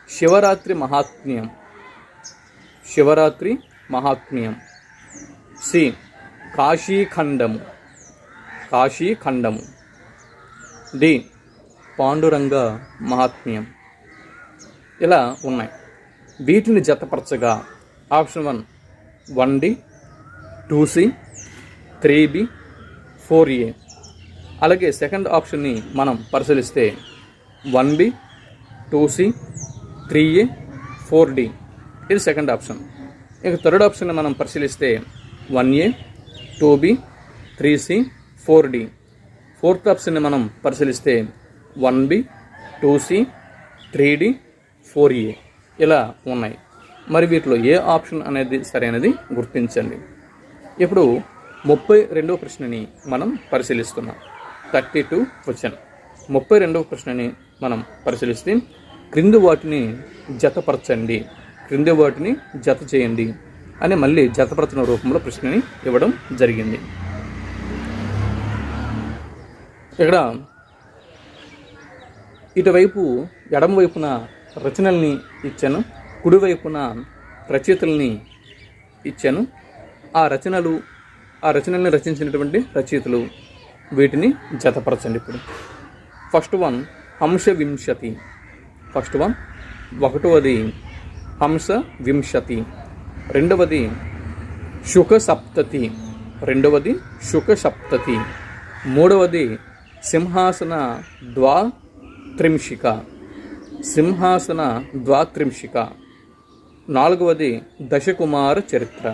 Sivaratri Mahatmyam, C Kasikhandamu, D Panduranga Mahatmyam. ఇలా ఉన్నాయి. వీటిని జతపరచగా option 1 1D, 2C, 3B, 4A. అలాగే సెకండ్ ఆప్షన్ని మనం పరిశీలిస్తే 1B, 2C, 3A, 4D. ఇది సెకండ్ ఆప్షన్. ఇక థర్డ్ ఆప్షన్ని మనం పరిశీలిస్తే 1A, 2B, 3C, 4D. Fourth ఆప్షన్ని మనం పరిశీలిస్తే 1B, 2C, 3D, 4A. ఇలా ఉన్నాయి. మరి వీటిలో ఏ ఆప్షన్ అనేది సరైనది గుర్తించండి. ఇప్పుడు 32వ ప్రశ్నని మనం పరిశీలిస్తున్నాం. 32 క్వశ్చన్. 32వ ప్రశ్నని మనం పరిశీలిస్తే క్రింది వాటిని జత చేయండి అని మళ్ళీ జతపరచిన రూపంలో ప్రశ్నని ఇవ్వడం జరిగింది. ఇక్కడ ఇటువైపు ఎడమవైపున రచనల్ని ఇచ్చాను, కుడివైపున రచయితల్ని ఇచ్చాను. ఆ రచనల్ని రచించినటువంటి రచయితలు, వీటిని జతపరచండి. ఇప్పుడు ఫస్ట్ వన్ హంసవింశతి. ఒకటవది హంసవింశతి, రెండవది శుకసప్తతి, మూడవది సింహాసన ద్వాత్రింశిక, నాలుగవది దశకుమార చరిత్ర.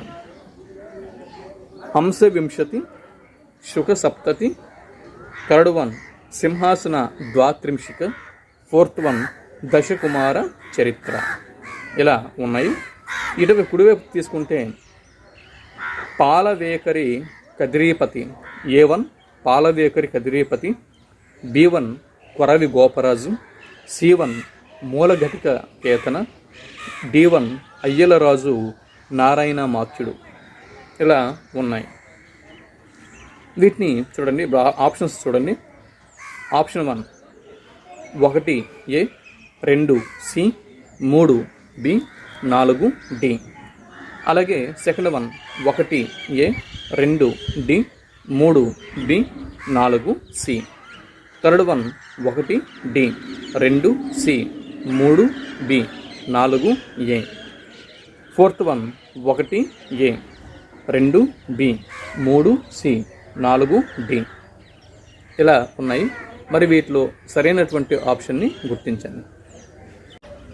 హంసవింశతి, శుకసప్తతి, థర్డ్ వన్ సింహాసన ద్వాత్రింశిక, ఫోర్త్ వన్ దశకుమార చరిత్ర. ఇలా ఉన్నాయి. ఇటువైపు కుడివైపు తీసుకుంటే పాలవేకరి కదిరీపతి, A1 పాలవేకరి కదిరీపతి, B1 Koravi Goparaju, C1 మూలఘటిక Ketana, D1 Ayyalaraju Narayana మాత్యుడు. ఇలా ఉన్నాయి. వీటిని చూడండి, ఆప్షన్స్ చూడండి. Option 1 1A, 2C, 3B, 4D. అలాగే second one 1A, 2D, 3B, 4C. Third one 1D, 2C, 3B, 4A. Fourth one 1A, 2B, 3C, 4D. ఇలా ఉన్నాయి. మరి వీటిలో సరైనటువంటి ఆప్షన్ని గుర్తించండి.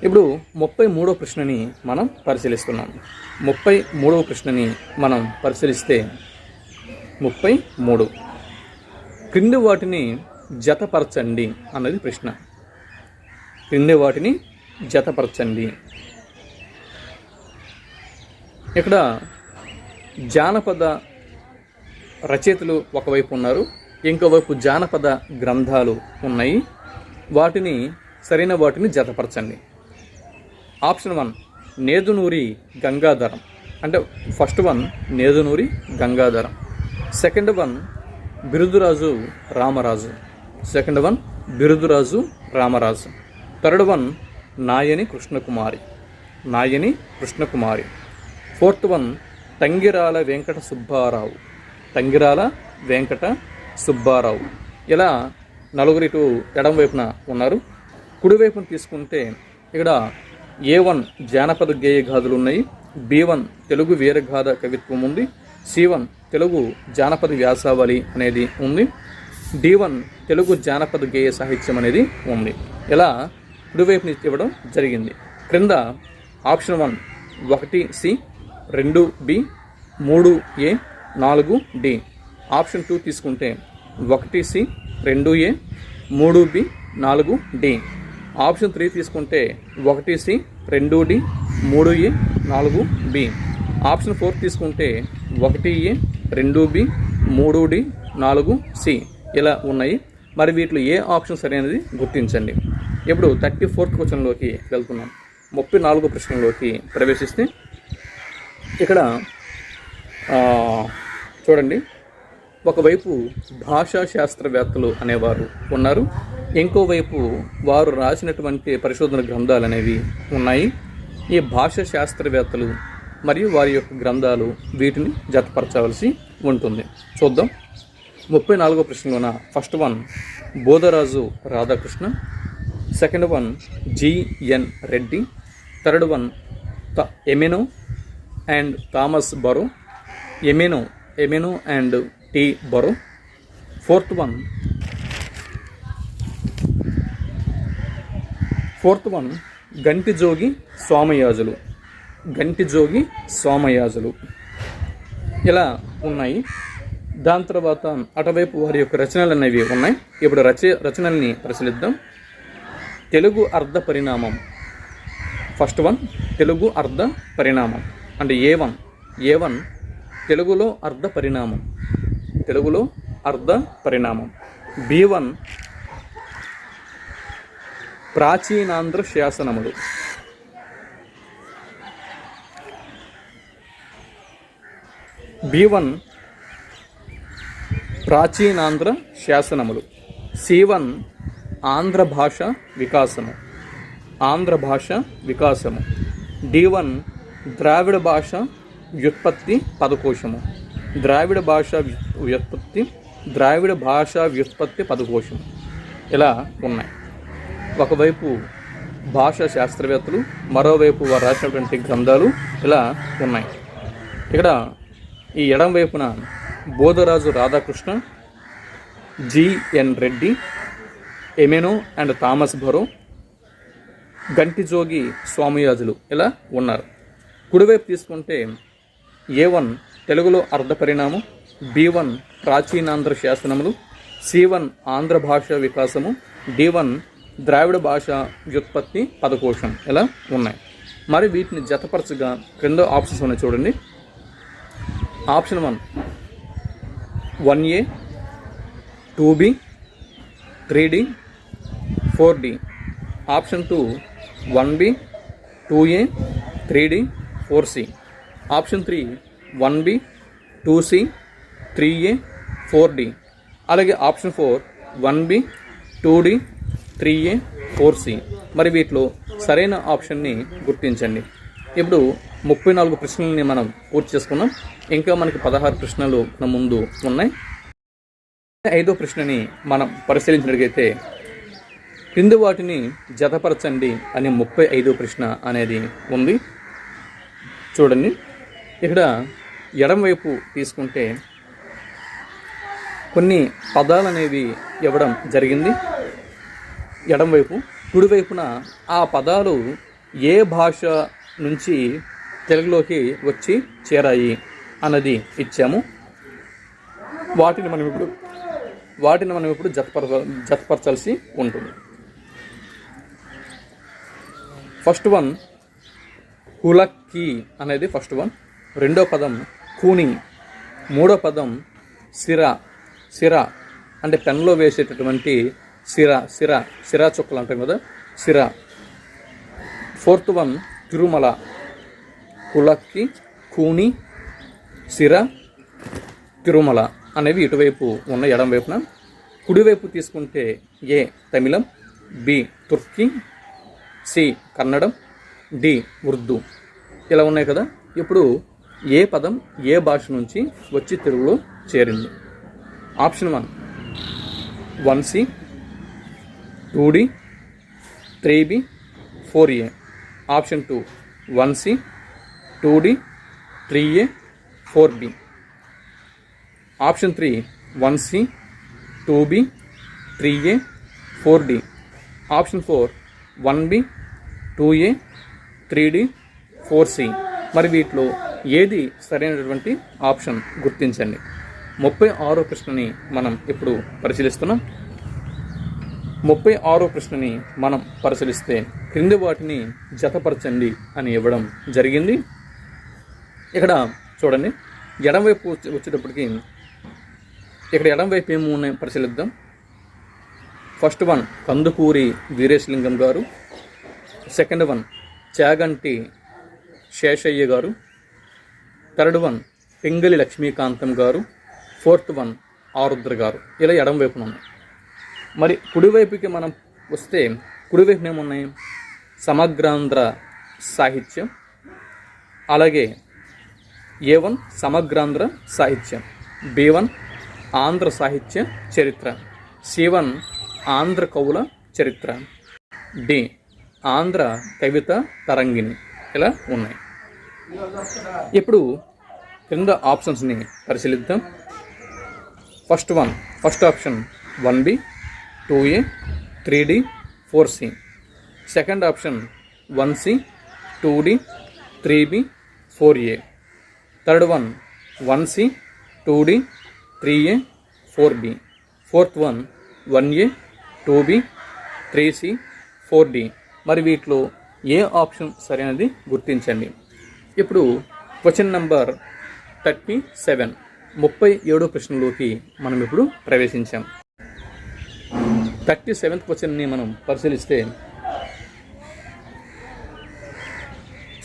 ఇప్పుడు 33వ ప్రశ్నని మనం పరిశీలిస్తున్నాం. 33వ ప్రశ్నని మనం పరిశీలిస్తే 33 క్రింది వాటిని జతపరచండి అన్నది ప్రశ్న. క్రింది వాటిని జతపరచండి. ఇక్కడ జానపద రచయితలు ఒకవైపు ఉన్నారు, ఇంకోవైపు జానపద గ్రంథాలు ఉన్నాయి. సరైన వాటిని జతపరచండి. ఆప్షన్ 1 నేదునూరి గంగాధరం, అంటే first one Nedunuri Gangadharam, second one Biruduraju Ramaraju, third one Nayani Krishnakumari, fourth one Tangirala Venkata Subbarao. ఇలా నలుగురు ఇటు ఎడం వైపున ఉన్నారు. కుడివైపున తీసుకుంటే ఇక్కడ A1 జానపద గేయ గాథలు ఉన్నాయి. B1 తెలుగు వీరగాథ కవిత్వం ఉంది. C1 తెలుగు జానపద వ్యాసావళి అనేది ఉంది. D1 తెలుగు జానపద గేయ సాహిత్యం అనేది ఉంది. ఇలా కుడివైపు నుంచి ఇవ్వడం జరిగింది. క్రింద option 1 1C 2B 3A 4D. Option 2 తీసుకుంటే 1C 2A 3B 4D. Option 3 తీసుకుంటే 1C 2D 3A 4B. Option 4 తీసుకుంటే 1A 2B 3D 4C. ఇలా ఉన్నాయి. మరి వీటిలో ఏ ఆప్షన్ సరైనది గుర్తించండి. ఇప్పుడు 34th క్వశ్చన్లోకి వెళ్తున్నాం. 34వ ప్రశ్నలోకి ప్రవేశిస్తే ఇక్కడ చూడండి, ఒకవైపు భాషా శాస్త్రవేత్తలు అనేవారు ఉన్నారు, ఇంకోవైపు వారు రాసినటువంటి పరిశోధన గ్రంథాలు అనేవి ఉన్నాయి. ఈ భాషా శాస్త్రవేత్తలు మరియు వారి యొక్క గ్రంథాలు వీటిని జతపరచవలసి ఉంటుంది. చూద్దాం. 34వ ప్రశ్నలోన first one Bodharaju Radhakrishna, second one G N Reddy, third one Emeneau and Thomas Burrow, Emeneau and T Burrow, fourth one Gantijogi Somayajulu. ఇలా ఉన్నాయి. దాని తర్వాత అటువైపు వారి యొక్క రచనలు అనేవి ఉన్నాయి. ఇప్పుడు రచనల్ని పరిశీలిద్దాం. తెలుగు అర్ధ పరిణామం. ఫస్ట్ వన్ తెలుగు అర్ధ పరిణామం అంటే A1 తెలుగులో అర్ధ పరిణామం. B1 ప్రాచీనాంధ్ర శాసనములు. B1 ప్రాచీనాంధ్ర శాసనములు. C1 ఆంధ్ర భాష వికాసము. D1 ద్రావిడ భాష వ్యుత్పత్తి పదకోశము. ఇలా ఉన్నాయి. ఒకవైపు భాషా శాస్త్రవేత్తలు, మరోవైపు వారు రాసినటువంటి గ్రంథాలు ఇలా ఉన్నాయి. ఇక్కడ ఈ ఎడం వైపున బోధరాజు రాధాకృష్ణ, జిఎన్ రెడ్డి, ఎమెనో and Thomas Burrow, Gantijogi Somayajulu ఇలా ఉన్నారు. కుడివైపు తీసుకుంటే A1 తెలుగులో అర్ధ పరిణామం, B1 ప్రాచీనాంధ్ర శాసనములు, C1 ఆంధ్ర భాష వికాసము, D1 ద్రావిడ భాష వ్యుత్పత్తి పదకోశం ఇలా ఉన్నాయి. మరి వీటిని జతపరచగా క్రింద ఆప్షన్స్ ఉన్నాయి చూడండి. Option 1 1A 2B 3D 4D. Option 2 1B 2A 3D 4C. Option 3 1B 2C 3A 4D. అలాగే option 4 1B 2D 3A 4C. మరి వీటిలో సరైన ఆప్షన్ని గుర్తించండి. ఇప్పుడు 34 ప్రశ్నలని మనం పూర్తి చేసుకున్నాం. ఇంకా మనకి 16 ప్రశ్నలు మన ముందు ఉన్నాయి. 5వ ప్రశ్నని మనం పరిశీలించినట్లయితే క్రింది వాటిని జతపరచండి అనే 35వ ప్రశ్న అనేది ఉంది. చూడండి, ఇక్కడ ఎడంవైపు తీసుకుంటే కొన్ని పదాలు అనేవి ఇవ్వడం జరిగింది ఎడంవైపు. కుడివైపున ఆ పదాలు ఏ భాష నుంచి తెలుగులోకి వచ్చి చేరాయి అన్నది ఇచ్చాము. వాటిని మనం ఇప్పుడు జతపరచాల్సి ఉంటుంది. ఫస్ట్ వన్ హులక్కీ అనేది ఫస్ట్ వన్. రెండో పదం కూని. మూడో పదం సిరా అంటే పెన్లో వేసేటటువంటి సిరా చుక్కలు అంటాం కదా, సిరా. Fourth one Tirumala. హులక్కీ, కూని, సిరా, తిరుమల అనేవి ఇటువైపు ఉన్న ఎడం వైపున. కుడివైపు తీసుకుంటే ఏ తమిళం, బి తుర్కీ, సి కన్నడం, డి ఉర్దూ ఇలా ఉన్నాయి కదా. ఇప్పుడు ఏ పదం ఏ భాష నుంచి వచ్చి తెలుగులో చేరింది? Option 1 1C 2D 3B 4A. Option 2 1C 2D 3A 4B. Option 3 1C 2B 3A 4D. Option 4 1B 2A 3D 4C. మరి వీటిలో ఏది సరైనటువంటి ఆప్షన్ గుర్తించండి. 36వ ప్రశ్నని మనం ఇప్పుడు పరిశీలిస్తున్నాం. 36వ ప్రశ్నని మనం పరిశీలిస్తే క్రింది వాటిని జతపరచండి అని ఇవ్వడం జరిగింది. ఇక్కడ చూడండి, ఎడమవైపు వచ్చేటప్పటికి ఇక్కడ ఎడమవైపు ఏమి ఉన్నాయి పరిశీలిద్దాం. ఫస్ట్ వన్ కందుకూరి వీరేశలింగం గారు, సెకండ్ వన్ చాగంటి శేషయ్య గారు, థర్డ్ వన్ పింగళి లక్ష్మీకాంతం గారు, ఫోర్త్ వన్ ఆరుద్ర గారు. ఇలా ఎడమవైపున ఉన్నాయి. మరి కుడివైపుకి మనం వస్తే కుడివైపున ఏమున్నాయి? సమగ్రాంధ్ర సాహిత్యం, అలాగే A1 సమగ్రాంధ్ర సాహిత్యం, B1 ఆంధ్ర సాహిత్య చరిత్ర, C1 ఆంధ్ర కవుల చరిత్ర, D ఆంధ్ర కవిత తరంగిణి. ఇలా ఉన్నాయి. ఇప్పుడు కింద ఆప్షన్స్ని పరిశీలిద్దాం. First option 1B 2A 3D 4C. Second option 1C 2D 3B 4A. Third one 1C 2D 3A 4B. Fourth one 1A 2B 3C 4D. మరి వీటిలో ఏ ఆప్షన్ సరైనది గుర్తించండి. ఇప్పుడు క్వశ్చన్ నెంబర్ 37 37వ ప్రశ్నలోకి మనం ఇప్పుడు ప్రవేశించాం. 37th క్వశ్చన్ని మనం పరిశీలిస్తే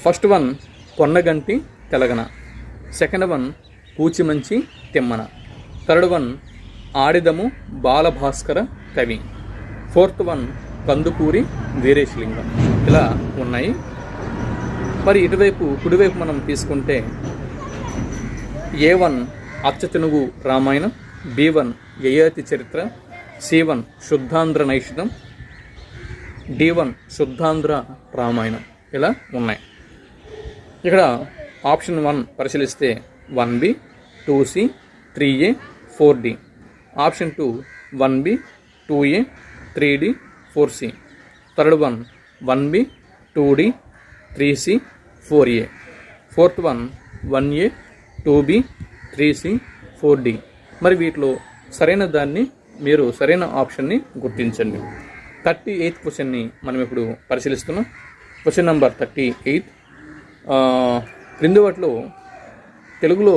first one Ponnaganti Telagana, second one Puchimanchi Timmana, third one Adidamu Balabhaskara Kavi, fourth one Kandukuri Veeresalingam. ఇలా ఉన్నాయి. మరి ఇటువైపు కుడివైపు మనం తీసుకుంటే A1 అచ్చతెనుగు రామాయణం, B1 యయాతి చరిత్ర, C1 శుద్ధాంధ్ర నైషితం, D1 శుద్ధాంధ్ర రామాయణం. ఇలా ఉన్నాయి. ఇక్కడ ఆప్షన్ 1 పరిశీలిస్తే 1B 2C 3A 4D. Option 2 1B 2A 3D 4C. Third one 1B 2D 3C 4A. Fourth one 1A 2B 3C 4D. మరి వీటిలో సరైన దాన్ని మీరు సరైన ఆప్షన్ని గుర్తించండి. 38th క్వశ్చన్ని మనం ఇప్పుడు పరిశీలిస్తున్నాం. Question number 38. క్రింది వాటిలో తెలుగులో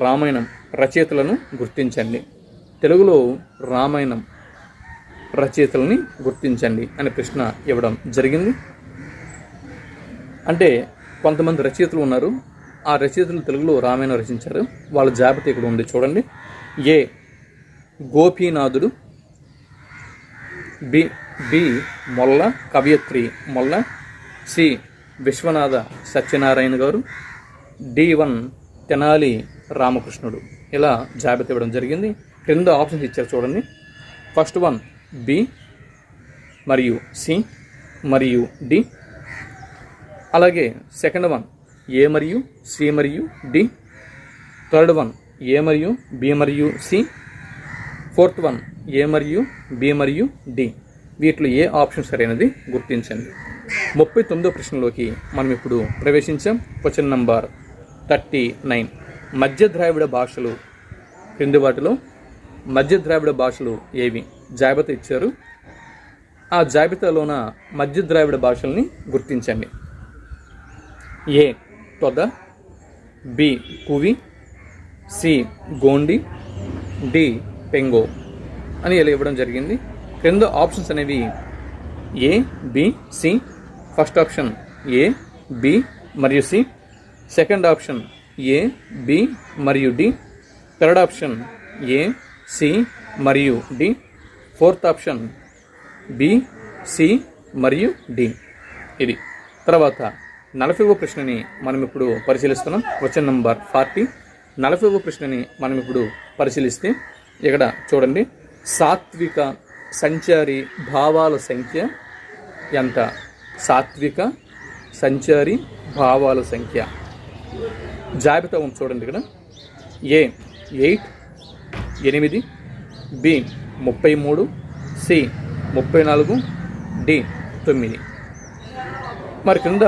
రామాయణం రచయితలను గుర్తించండి. తెలుగులో రామాయణం రచయితలని గుర్తించండి అనే ప్రశ్న ఇవ్వడం జరిగింది. అంటే కొంతమంది రచయితలు ఉన్నారు. ఆ రచయితలు తెలుగులో రామాయణం రచించారు. వాళ్ళ జాబితా ఇక్కడ ఉంది, చూడండి. ఏ గోపీనాథుడు, బి మొల్ల కవయత్రి మొల్ల, సి విశ్వనాథ సత్యనారాయణ గారు, D1 తెనాలి రామకృష్ణుడు. ఇలా జాబితా ఇవ్వడం జరిగింది. క్రింద ఆప్షన్స్ ఇచ్చారు, చూడండి. ఫస్ట్ వన్ B మరియు C మరియు D. అలాగే సెకండ్ వన్ A మరియు C మరియు D. థర్డ్ వన్ A మరియు B మరియు C. ఫోర్త్ వన్ A మరియు B మరియు D. వీటిలో ఏ ఆప్షన్ సరైనది గుర్తించండి. 39వ ప్రశ్నలోకి మనం ఇప్పుడు ప్రవేశించాం. Question number 39. మధ్య ద్రావిడ భాషలు క్రింది వాటిలో మధ్య ద్రావిడ భాషలు ఏవి? జాబితా ఇచ్చారు. ఆ జాబితాలోన మధ్య ద్రావిడ భాషల్ని గుర్తించండి. A Toda, B Kuvi, C Gondi, D Pengo అని ఇలా ఇవ్వడం జరిగింది. క్రింద ఆప్షన్స్ అనేవి A, B, C. First option A, B మరియు C. Second option A, B మరియు D. Third option A, C మరియు D. Fourth option B, C మరియు డి. ఇది. తర్వాత 40వ ప్రశ్నని మనం ఇప్పుడు పరిశీలిస్తున్నాం. Question number 40. 40వ ప్రశ్నని మనం ఇప్పుడు పరిశీలిస్తే ఇక్కడ చూడండి. సాత్విక సంచారి భావాల సంఖ్య ఎంత? సాత్విక సంచారి భావాల సంఖ్య. జాబితా ఉంది చూడండి ఇక్కడ. ఏ 8, బి 33, సి 34, డి 9. మరి కింద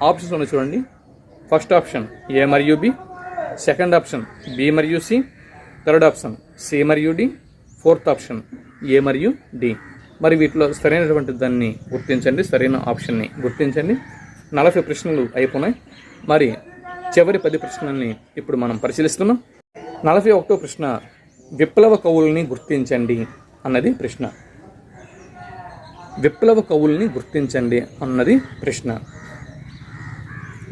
ఆప్షన్స్ ఉన్నాయి చూడండి. ఫస్ట్ ఆప్షన్ ఏ మరియు బి, సెకండ్ ఆప్షన్ బి మరియు సి, థర్డ్ ఆప్షన్ సి మరియు డి, ఫోర్త్ ఆప్షన్ ఏ మరియు డి. మరి వీటిలో సరైనటువంటి దాన్ని గుర్తించండి, సరైన ఆప్షన్ని గుర్తించండి. 40 ప్రశ్నలు అయిపోయినాయి. మరి చివరి 10 ప్రశ్నల్ని ఇప్పుడు మనం పరిశీలిస్తున్నాం. 41వ ప్రశ్న, విప్లవ కవుల్ని గుర్తించండి అన్నది ప్రశ్న. విప్లవ కవుల్ని గుర్తించండి అన్నది ప్రశ్న.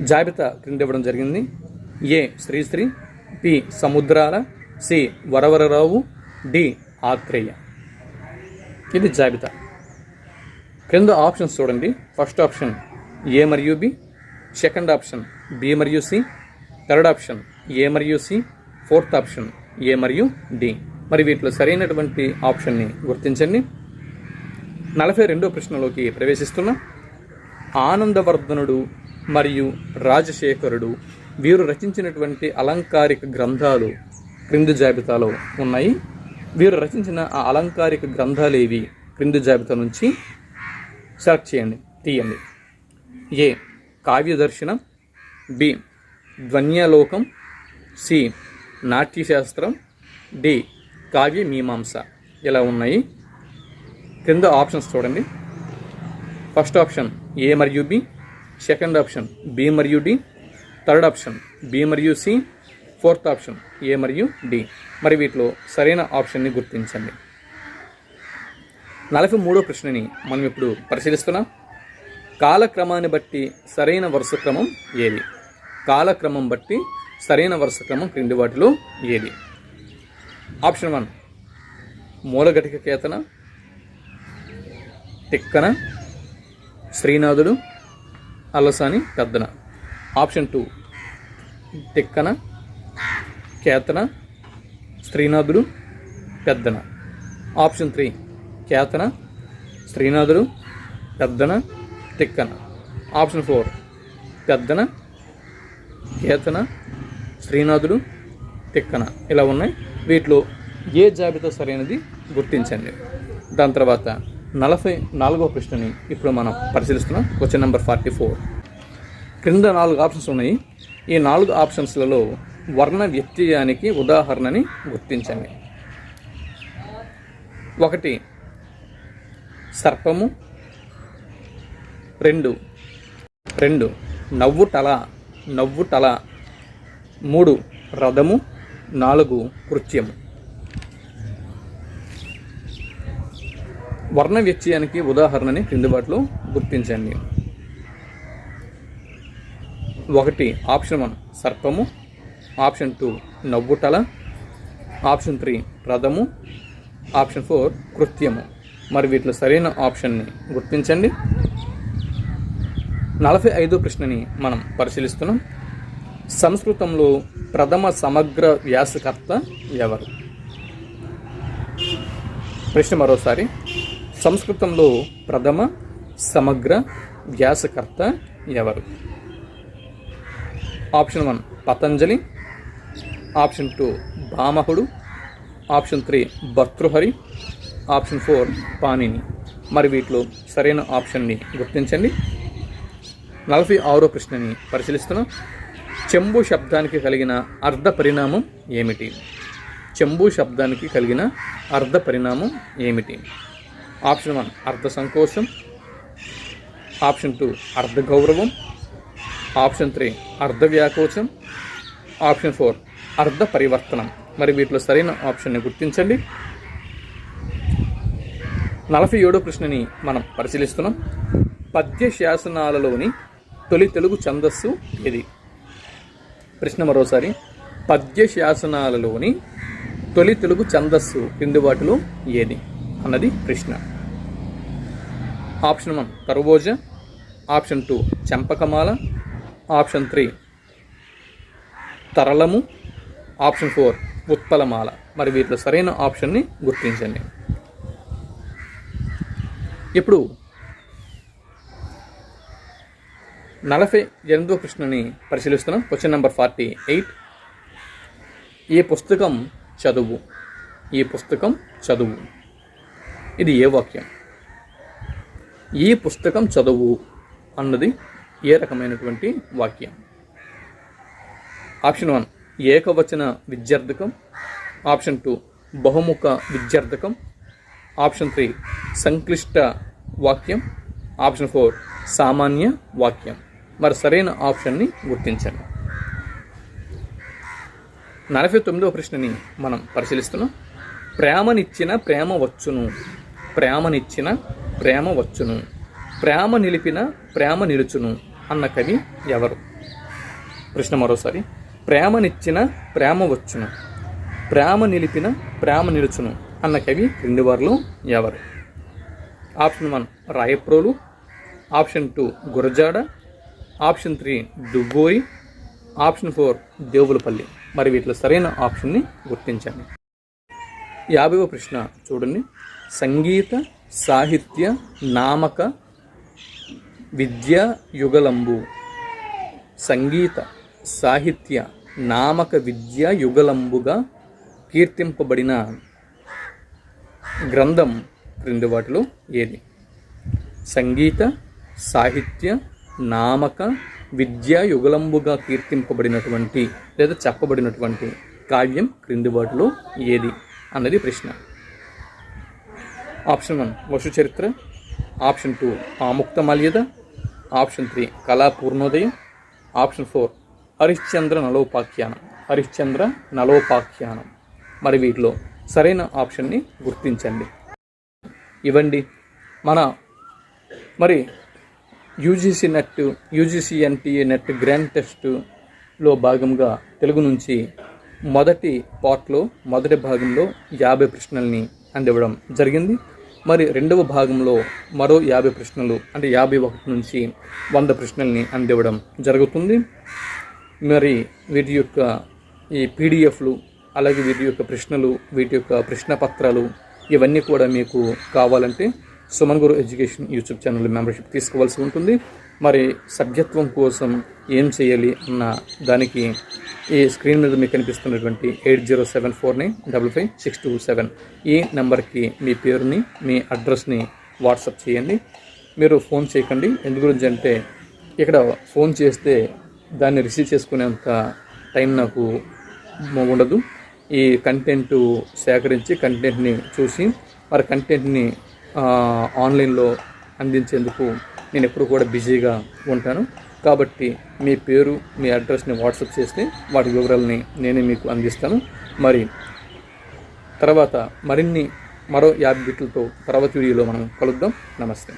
జాబితా క్రింద ఇవ్వడం జరిగింది. ఏ శ్రీశ్రీ, బి సముద్రాల, సి వరవరరావు, డి ఆత్రేయ. ఇది జాబితా. క్రింద ఆప్షన్స్ చూడండి. ఫస్ట్ ఆప్షన్ ఏ మరియు బి, సెకండ్ ఆప్షన్ బి మరియు సి, థర్డ్ ఆప్షన్ ఏ మరియు సి, ఫోర్త్ ఆప్షన్ ఏ మరియు డి. మరి వీటిలో సరైనటువంటి ఆప్షన్ని గుర్తించండి. 42వ ప్రశ్నలోకి ప్రవేశిస్తున్నాం. ఆనందవర్ధనుడు మరియు రాజశేఖరుడు వీరు రచించినటువంటి అలంకారిక గ్రంథాలు క్రింది జాబితాలో ఉన్నాయి. వీరు రచించిన ఆ అలంకారిక గ్రంథాలు ఏవి క్రింది జాబితా నుంచి సెలెక్ట్ చేయండి, తీయండి. A Kavyadarshanam, B Dhvanyalokam, C Natyashastram, D Kavya Mimamsa. ఇలా ఉన్నాయి. క్రింద ఆప్షన్స్ చూడండి. ఫస్ట్ ఆప్షన్ ఏ మరియు బి, సెకండ్ ఆప్షన్ బి మరియు డి, థర్డ్ ఆప్షన్ బి మరియు సి, ఫోర్త్ ఆప్షన్ ఏ మరియు డి. మరి వీటిలో సరైన ఆప్షన్ని గుర్తించండి. 43వ ప్రశ్నని మనం ఇప్పుడు పరిశీలిస్తున్నాం. కాలక్రమాన్ని బట్టి సరైన వరుస క్రమం ఏది? కాలక్రమం బట్టి సరైన వరుస క్రమం క్రింది వాటిలో ఏది? Option 1 మూలఘటిక Ketana, Tikkana, Srinathudu, Allasani Peddana. Option 2 Tikkana, Ketana, Srinathudu, Peddana. Option 3 Ketana, Srinathudu, Peddana, Tikkana. Option 4 Peddana, Ketana, Srinathudu, Tikkana. ఇలా ఉన్నాయి. వీటిలో ఏ జాబితా సరైనది గుర్తించండి. దాని తర్వాత 44వ ప్రశ్నని ఇప్పుడు మనం పరిశీలిస్తున్నాం. Question number 44. క్రింద 4 ఆప్షన్స్ ఉన్నాయి. ఈ 4 ఆప్షన్స్లలో వర్ణ వ్యత్యయానికి ఉదాహరణని గుర్తించండి. 1 సర్పము, 2 నవ్వుటల, 3 రథము, 4 కృత్యము. వర్ణ వ్యత్యయానికి ఉదాహరణని క్రింది వాటిలో గుర్తించండి. 1 ఆప్షన్ 1 సర్పము, ఆప్షన్ 2 నవ్వుటల, ఆప్షన్ 3 రథము, ఆప్షన్ 4 కృత్యము. మరి వీటిలో సరైన ఆప్షన్ని గుర్తించండి. 45వ ప్రశ్నని మనం పరిశీలిస్తున్నాం. సంస్కృతంలో ప్రథమ సమగ్ర వ్యాసకర్త ఎవరు? ప్రశ్న మరోసారి. సంస్కృతంలో ప్రథమ సమగ్ర వ్యాసకర్త ఎవరు? Option 1 Patanjali, option 2 Bhamahudu, option 3 Bhartrihari, option 4 Panini. మరి వీటిలో సరైన ఆప్షన్ని గుర్తించండి. 46వ ప్రశ్నని పరిశీలిస్తున్నాం. చెంబు శబ్దానికి కలిగిన అర్ధ పరిణామం ఏమిటి? చెంబు శబ్దానికి కలిగిన అర్ధ పరిణామం ఏమిటి? ఆప్షన్ 1 అర్ధ సంకోచం, ఆప్షన్ 2 అర్ధ గౌరవం, ఆప్షన్ 3 అర్ధ వ్యాకోచం, ఆప్షన్ 4 అర్ధ పరివర్తనం. మరి వీటిలో సరైన ఆప్షన్ని గుర్తించండి. 47వ ప్రశ్నని మనం పరిశీలిస్తున్నాం. పద్య శాసనాలలోని తొలి తెలుగు ఛందస్సు ఏది? ప్రశ్న మరోసారి. పద్య శాసనాలలోని తొలి తెలుగు ఛందస్సు కింది వాటిలో ఏది అన్నది ప్రశ్న. ఆప్షన్ 1 తరువోజ, ఆప్షన్ 2 చంపకమాల, ఆప్షన్ 3 తరళము, ఆప్షన్ 4 ఉత్పలమాల. మరి వీటిలో సరైన ఆప్షన్ని గుర్తించండి. ఇప్పుడు 48వ ప్రశ్నని పరిశీలిస్తున్నాం. Question number 48. ఈ పుస్తకం చదువు. ఈ పుస్తకం చదువు. ఇది ఏ వాక్యం? ఈ పుస్తకం చదువు అన్నది ఏ రకమైనటువంటి వాక్యం? ఆప్షన్ 1 ఏకవచన విద్యార్థకం. ఆప్షన్ 2 బహుముఖ విద్యార్థకం. ఆప్షన్ 3 సంక్లిష్ట వాక్యం. ఆప్షన్ 4 సామాన్య వాక్యం. మరి సరైన ఆప్షన్ని గుర్తించండి. 49వ ప్రశ్నని మనం పరిశీలిస్తున్నాం. ప్రేమనిచ్చిన ప్రేమ వచ్చును. ప్రేమనిచ్చిన ప్రేమ వచ్చును. ప్రేమ నిలిపిన ప్రేమ నిలుచును అన్న కవి ఎవరు? ప్రశ్న మరోసారి. ప్రేమనిచ్చిన ప్రేమ వచ్చును. ప్రేమ నిలిపిన ప్రేమ నిలుచును అన్న కవి క్రింది వారిలో ఎవరు? Option 1 Rayaprolu. Option 2 Gurajada. Option 3 Duvvuri. Option 4 Devulapalli. మరి వీటిలో సరైన ఆప్షన్ని గుర్తించండి. 50వ ప్రశ్న చూడండి. సంగీత సాహిత్య నామక విద్యా యుగలంబు. సంగీత సాహిత్య నామక విద్యా యుగలంబుగా కీర్తింపబడిన గ్రంథం క్రింది వాటిలో ఏది? సంగీత సాహిత్య నామక విద్యా యుగలంబుగా కీర్తింపబడినటువంటి లేదా చెప్పబడినటువంటి కావ్యం క్రింది వాటిలో ఏది అన్నది ప్రశ్న. Option 1 Vasucharitra. Option 2 Amuktamalyada. Option 3 Kalapurnodayam. Option 4 Harishchandra Nalopakhyanam. Harishchandra Nalopakhyanam. మరి వీటిలో సరైన ఆప్షన్ని గుర్తించండి. ఇవ్వండి మరి యూజీసీ ఎన్టీఏ నెట్ గ్రాండ్ టెస్ట్లో భాగంగా తెలుగు నుంచి మొదటి భాగంలో 50 ప్రశ్నల్ని అందివ్వడం జరిగింది. మరి రెండవ భాగంలో మరో 50 ప్రశ్నలు అంటే 51 నుంచి 100 ప్రశ్నల్ని అందివ్వడం జరుగుతుంది. మరి వీటి యొక్క ఈ పీడిఎఫ్లు అలాగే వీటి యొక్క ప్రశ్నలు వీటి యొక్క ప్రశ్నపత్రాలు ఇవన్నీ కూడా మీకు కావాలంటే సుమన్ గురు ఎడ్యుకేషన్ యూట్యూబ్ ఛానల్ మెంబర్షిప్ తీసుకోవాల్సి ఉంటుంది. మరి సభ్యత్వం కోసం ఏం చేయాలి అన్న దానికి ఈ స్క్రీన్ మీద మీకు కనిపిస్తున్నటువంటి 8074955627 ఈ నెంబర్కి మీ పేరుని మీ అడ్రస్ని వాట్సాప్ చేయండి. మీరు ఫోన్ చేయకండి. ఎందు గురించి అంటే ఇక్కడ ఫోన్ చేస్తే దాన్ని రిసీవ్ చేసుకునేంత టైం నాకు ఉండదు. ఈ కంటెంట్ సేకరించి కంటెంట్ని చూసి మరి కంటెంట్ని ఆన్లైన్లో అందించేందుకు నేను ఎప్పుడు కూడా బిజీగా ఉంటాను. కాబట్టి మీ పేరు మీ అడ్రస్ని వాట్సాప్ చేస్తే వాటి వివరాలని నేనే మీకు అందిస్తాను. మరి తర్వాత మరో 50 బిట్లతో తర్వాత వీడియోలో మనం కలుద్దాం. నమస్తే.